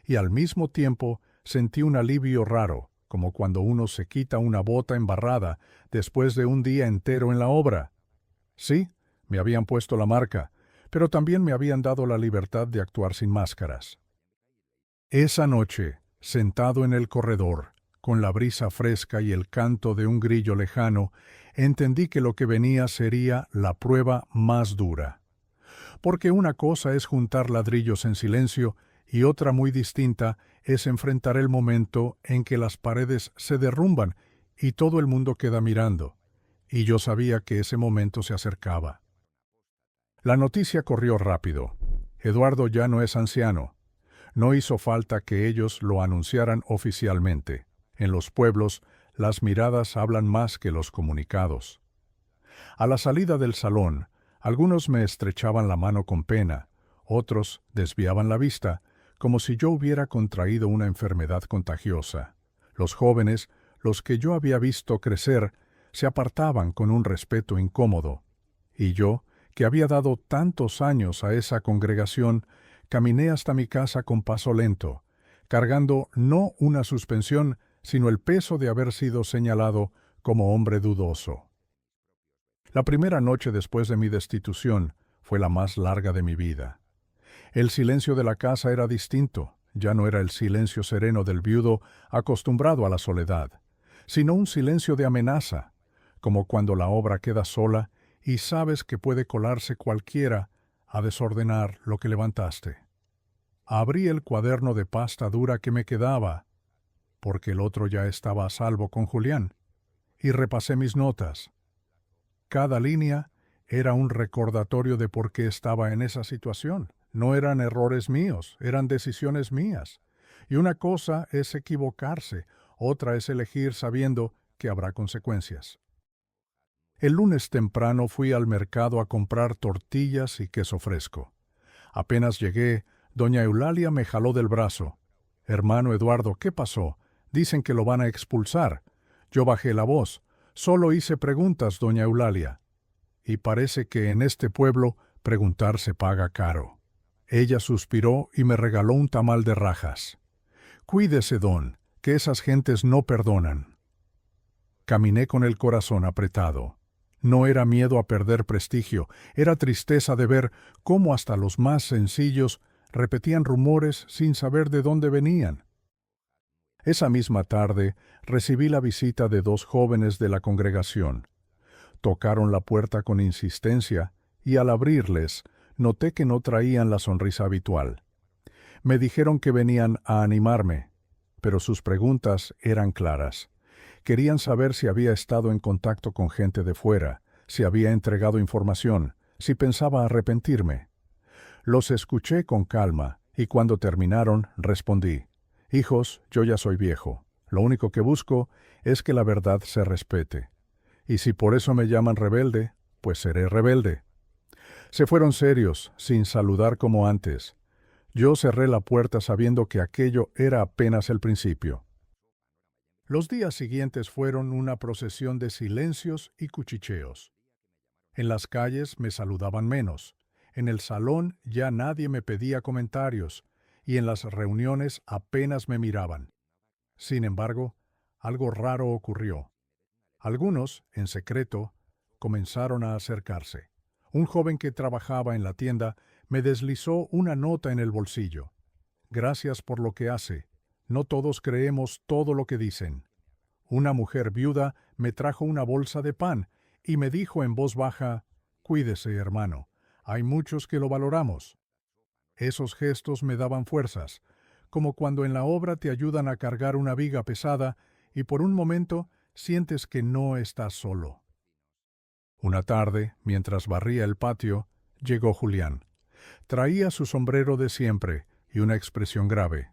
Y al mismo tiempo sentí un alivio raro, como cuando uno se quita una bota embarrada después de un día entero en la obra. Sí, me habían puesto la marca, pero también me habían dado la libertad de actuar sin máscaras. Esa noche, sentado en el corredor, con la brisa fresca y el canto de un grillo lejano, entendí que lo que venía sería la prueba más dura. Porque una cosa es juntar ladrillos en silencio y otra muy distinta es enfrentar el momento en que las paredes se derrumban y todo el mundo queda mirando. Y yo sabía que ese momento se acercaba. La noticia corrió rápido. Eduardo ya no es anciano. No hizo falta que ellos lo anunciaran oficialmente. En los pueblos, las miradas hablan más que los comunicados. A la salida del salón, algunos me estrechaban la mano con pena, otros desviaban la vista, como si yo hubiera contraído una enfermedad contagiosa. Los jóvenes, los que yo había visto crecer, se apartaban con un respeto incómodo. Y yo, que había dado tantos años a esa congregación, caminé hasta mi casa con paso lento, cargando no una suspensión, sino el peso de haber sido señalado como hombre dudoso. La primera noche después de mi destitución fue la más larga de mi vida. El silencio de la casa era distinto, ya no era el silencio sereno del viudo acostumbrado a la soledad, sino un silencio de amenaza, como cuando la obra queda sola y sabes que puede colarse cualquiera a desordenar lo que levantaste. Abrí el cuaderno de pasta dura que me quedaba, porque el otro ya estaba a salvo con Julián, y repasé mis notas. Cada línea era un recordatorio de por qué estaba en esa situación. No eran errores míos, eran decisiones mías. Y una cosa es equivocarse, otra es elegir sabiendo que habrá consecuencias. El lunes temprano fui al mercado a comprar tortillas y queso fresco. Apenas llegué, doña Eulalia me jaló del brazo. «Hermano Eduardo, ¿qué pasó? Dicen que lo van a expulsar». Yo bajé la voz. «Solo hice preguntas, doña Eulalia». Y parece que en este pueblo preguntar se paga caro. Ella suspiró y me regaló un tamal de rajas. «Cuídese, don, que esas gentes no perdonan». Caminé con el corazón apretado. No era miedo a perder prestigio, era tristeza de ver cómo hasta los más sencillos repetían rumores sin saber de dónde venían. Esa misma tarde recibí la visita de dos jóvenes de la congregación. Tocaron la puerta con insistencia y al abrirles noté que no traían la sonrisa habitual. Me dijeron que venían a animarme, pero sus preguntas eran claras. Querían saber si había estado en contacto con gente de fuera, si había entregado información, si pensaba arrepentirme. Los escuché con calma y cuando terminaron respondí: «Hijos, yo ya soy viejo. Lo único que busco es que la verdad se respete. Y si por eso me llaman rebelde, pues seré rebelde». Se fueron serios, sin saludar como antes. Yo cerré la puerta sabiendo que aquello era apenas el principio. Los días siguientes fueron una procesión de silencios y cuchicheos. En las calles me saludaban menos, en el salón ya nadie me pedía comentarios, y en las reuniones apenas me miraban. Sin embargo, algo raro ocurrió. Algunos, en secreto, comenzaron a acercarse. Un joven que trabajaba en la tienda me deslizó una nota en el bolsillo. «Gracias por lo que hace. No todos creemos todo lo que dicen». Una mujer viuda me trajo una bolsa de pan y me dijo en voz baja: «Cuídese, hermano. Hay muchos que lo valoramos». Esos gestos me daban fuerzas, como cuando en la obra te ayudan a cargar una viga pesada y por un momento sientes que no estás solo. Una tarde, mientras barría el patio, llegó Julián. Traía su sombrero de siempre y una expresión grave.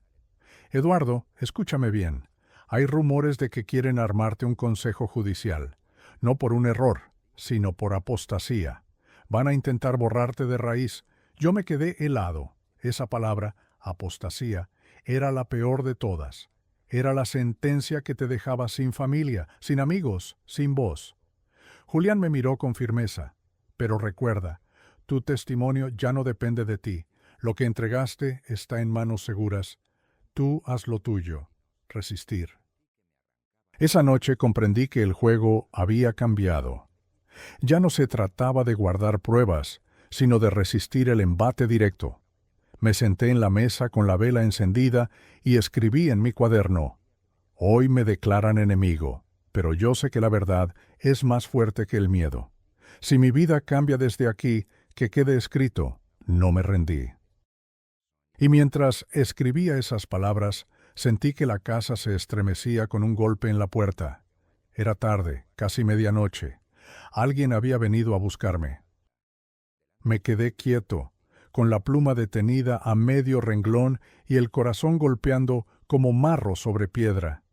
Eduardo, escúchame bien. Hay rumores de que quieren armarte un consejo judicial. No por un error, sino por apostasía. Van a intentar borrarte de raíz. Yo me quedé helado. Esa palabra, apostasía, era la peor de todas. Era la sentencia que te dejaba sin familia, sin amigos, sin voz. Julián me miró con firmeza. Pero recuerda, tu testimonio ya no depende de ti. Lo que entregaste está en manos seguras. Tú haz lo tuyo. Resistir. Esa noche comprendí que el juego había cambiado. Ya no se trataba de guardar pruebas, sino de resistir el embate directo. Me senté en la mesa con la vela encendida y escribí en mi cuaderno: Hoy me declaran enemigo, pero yo sé que la verdad es más fuerte que el miedo. Si mi vida cambia desde aquí, que quede escrito, no me rendí. Y mientras escribía esas palabras, sentí que la casa se estremecía con un golpe en la puerta. Era tarde, casi medianoche. Alguien había venido a buscarme. Me quedé quieto, con la pluma detenida a medio renglón y el corazón golpeando como marro sobre piedra.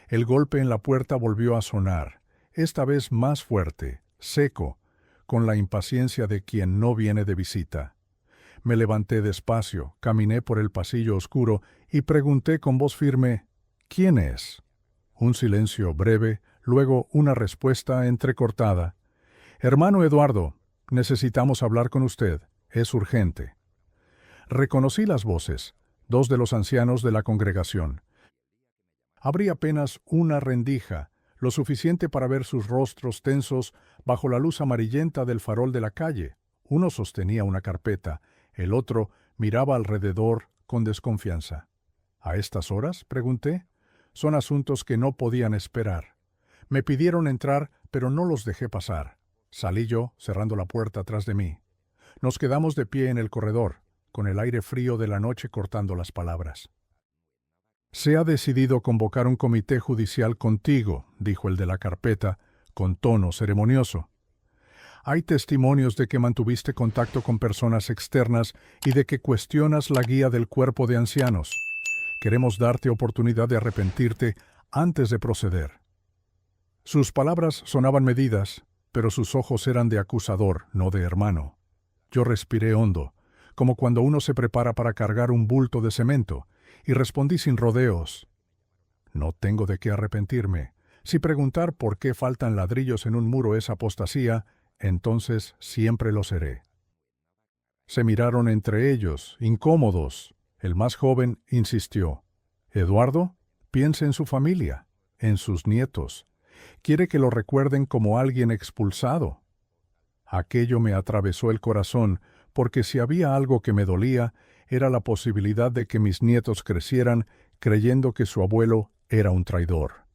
El golpe en la puerta volvió a sonar, esta vez más fuerte, seco, con la impaciencia de quien no viene de visita. Me levanté despacio, caminé por el pasillo oscuro y pregunté con voz firme: ¿Quién es? Un silencio breve, luego una respuesta entrecortada: Hermano Eduardo, necesitamos hablar con usted. Es urgente. Reconocí las voces, dos de los ancianos de la congregación. Abrí apenas una rendija, lo suficiente para ver sus rostros tensos bajo la luz amarillenta del farol de la calle. Uno sostenía una carpeta, el otro miraba alrededor con desconfianza. ¿A estas horas?, pregunté. Son asuntos que no podían esperar. Me pidieron entrar, pero no los dejé pasar. Salí yo, cerrando la puerta tras de mí. Nos quedamos de pie en el corredor, con el aire frío de la noche cortando las palabras. Se ha decidido convocar un comité judicial contigo, dijo el de la carpeta, con tono ceremonioso. Hay testimonios de que mantuviste contacto con personas externas y de que cuestionas la guía del cuerpo de ancianos. Queremos darte oportunidad de arrepentirte antes de proceder. Sus palabras sonaban medidas, pero sus ojos eran de acusador, no de hermano. Yo respiré hondo, como cuando uno se prepara para cargar un bulto de cemento, y respondí sin rodeos: No tengo de qué arrepentirme. Si preguntar por qué faltan ladrillos en un muro es apostasía, entonces siempre lo seré. Se miraron entre ellos, incómodos. El más joven insistió: Eduardo, piense en su familia, en sus nietos. Quiere que lo recuerden como alguien expulsado. Aquello me atravesó el corazón, porque si había algo que me dolía, era la posibilidad de que mis nietos crecieran creyendo que su abuelo era un traidor.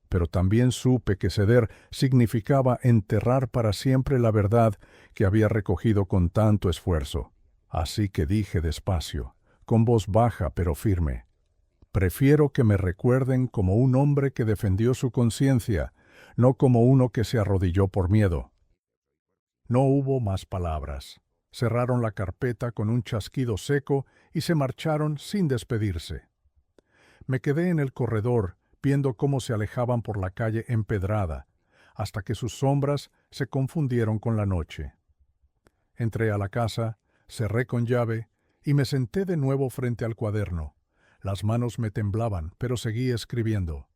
Pero también supe que ceder significaba enterrar para siempre la verdad que había recogido con tanto esfuerzo. Así que dije despacio, con voz baja pero firme: Prefiero que me recuerden como un hombre que defendió su conciencia, no como uno que se arrodilló por miedo. No hubo más palabras. Cerraron la carpeta con un chasquido seco y se marcharon sin despedirse. Me quedé en el corredor, viendo cómo se alejaban por la calle empedrada, hasta que sus sombras se confundieron con la noche. Entré a la casa, cerré con llave y me senté de nuevo frente al cuaderno. Las manos me temblaban, pero seguí escribiendo.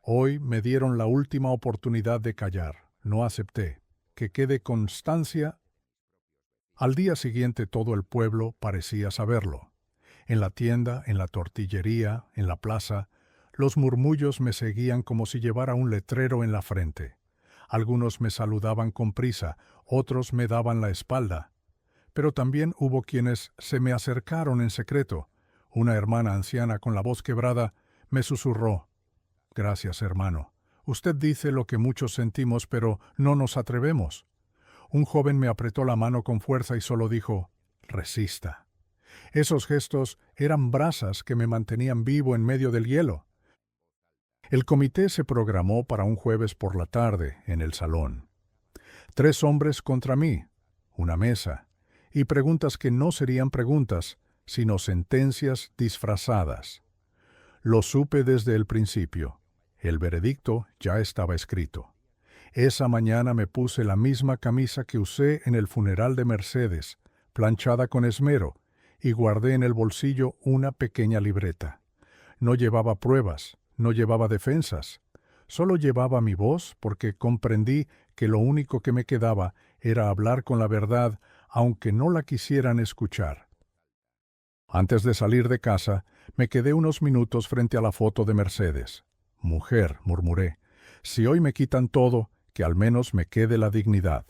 Hoy me dieron la última oportunidad de callar. No acepté. Que quede constancia. Al día siguiente todo el pueblo parecía saberlo. En la tienda, en la tortillería, en la plaza, los murmullos me seguían como si llevara un letrero en la frente. Algunos me saludaban con prisa, otros me daban la espalda. Pero también hubo quienes se me acercaron en secreto. Una hermana anciana con la voz quebrada me susurró: Gracias, hermano. Usted dice lo que muchos sentimos, pero no nos atrevemos. Un joven me apretó la mano con fuerza y solo dijo: Resista. Esos gestos eran brasas que me mantenían vivo en medio del hielo. El comité se programó para un jueves por la tarde en el salón. 3 hombres contra mí, una mesa, y preguntas que no serían preguntas, sino sentencias disfrazadas. Lo supe desde el principio. El veredicto ya estaba escrito. Esa mañana me puse la misma camisa que usé en el funeral de Mercedes, planchada con esmero, y guardé en el bolsillo una pequeña libreta. No llevaba pruebas, no llevaba defensas. Solo llevaba mi voz porque comprendí que lo único que me quedaba era hablar con la verdad, aunque no la quisieran escuchar. Antes de salir de casa, me quedé unos minutos frente a la foto de Mercedes. «Mujer», murmuré, «si hoy me quitan todo, que al menos me quede la dignidad».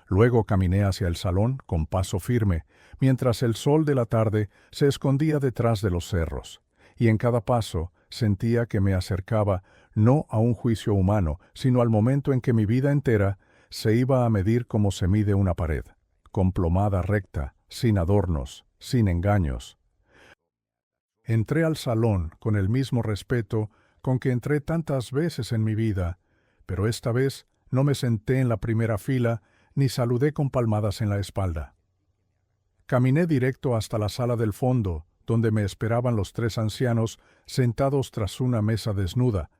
Luego caminé hacia el salón con paso firme, mientras el sol de la tarde se escondía detrás de los cerros, y en cada paso sentía que me acercaba no a un juicio humano, sino al momento en que mi vida entera se iba a medir como se mide una pared, con plomada recta, sin adornos, sin engaños. Entré al salón con el mismo respeto con que entré tantas veces en mi vida, pero esta vez no me senté en la primera fila ni saludé con palmadas en la espalda. Caminé directo hasta la sala del fondo, donde me esperaban los 3 ancianos sentados tras una mesa desnuda.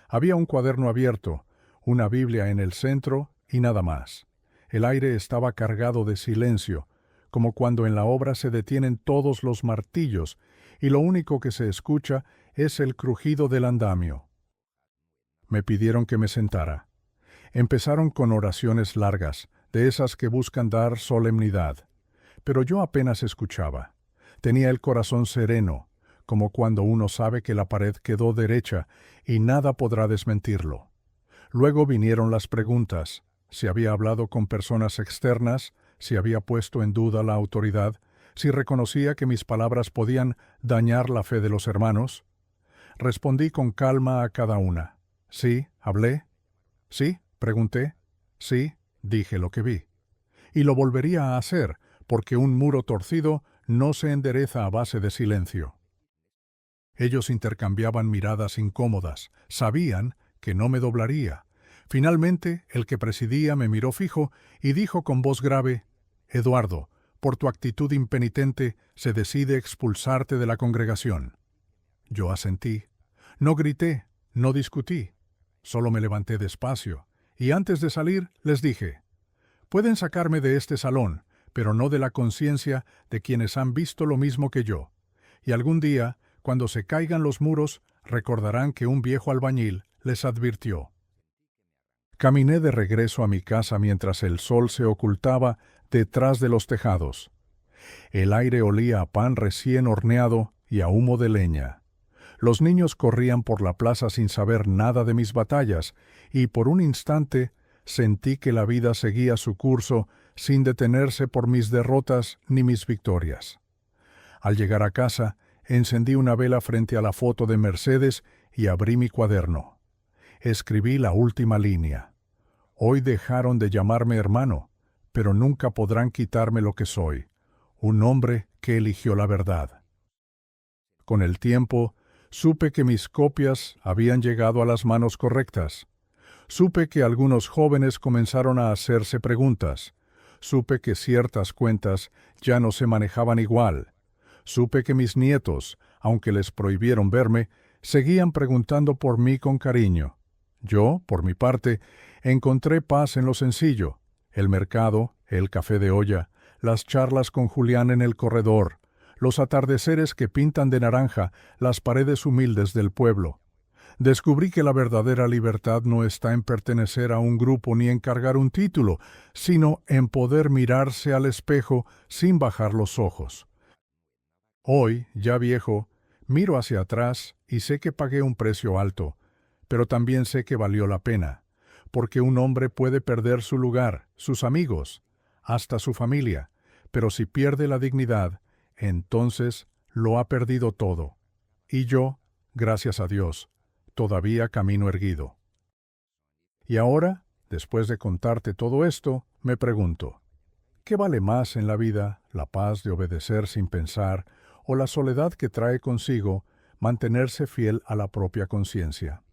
Había un cuaderno abierto, una Biblia en el centro y nada más. El aire estaba cargado de silencio, como cuando en la obra se detienen todos los martillos y lo único que se escucha es el crujido del andamio. Me pidieron que me sentara. Empezaron con oraciones largas, de esas que buscan dar solemnidad. Pero yo apenas escuchaba. Tenía el corazón sereno, como cuando uno sabe que la pared quedó derecha y nada podrá desmentirlo. Luego vinieron las preguntas, si había hablado con personas externas, si había puesto en duda la autoridad, si reconocía que mis palabras podían dañar la fe de los hermanos. Respondí con calma a cada una. Sí, hablé. Sí, pregunté. Sí, dije lo que vi. Y lo volvería a hacer, porque un muro torcido no se endereza a base de silencio. Ellos intercambiaban miradas incómodas, sabían que no me doblaría. Finalmente, el que presidía me miró fijo y dijo con voz grave: «Eduardo, por tu actitud impenitente se decide expulsarte de la congregación». Yo asentí. No grité, no discutí. Solo me levanté despacio, y antes de salir les dije: «Pueden sacarme de este salón, pero no de la conciencia de quienes han visto lo mismo que yo. Y algún día, cuando se caigan los muros, recordarán que un viejo albañil les advirtió». Caminé de regreso a mi casa mientras el sol se ocultaba detrás de los tejados. El aire olía a pan recién horneado y a humo de leña. Los niños corrían por la plaza sin saber nada de mis batallas, y por un instante sentí que la vida seguía su curso sin detenerse por mis derrotas ni mis victorias. Al llegar a casa, encendí una vela frente a la foto de Mercedes y abrí mi cuaderno. Escribí la última línea. Hoy dejaron de llamarme hermano, pero nunca podrán quitarme lo que soy, un hombre que eligió la verdad. Con el tiempo, supe que mis copias habían llegado a las manos correctas. Supe que algunos jóvenes comenzaron a hacerse preguntas. Supe que ciertas cuentas ya no se manejaban igual. Supe que mis nietos, aunque les prohibieron verme, seguían preguntando por mí con cariño. Yo, por mi parte, encontré paz en lo sencillo: el mercado, el café de olla, las charlas con Julián en el corredor, los atardeceres que pintan de naranja las paredes humildes del pueblo. Descubrí que la verdadera libertad no está en pertenecer a un grupo ni en cargar un título, sino en poder mirarse al espejo sin bajar los ojos. Hoy, ya viejo, miro hacia atrás y sé que pagué un precio alto, pero también sé que valió la pena, porque un hombre puede perder su lugar, sus amigos, hasta su familia, pero si pierde la dignidad, entonces lo ha perdido todo. Y yo, gracias a Dios, todavía camino erguido. Y ahora, después de contarte todo esto, me pregunto, ¿qué vale más en la vida, la paz de obedecer sin pensar o la soledad que trae consigo mantenerse fiel a la propia conciencia?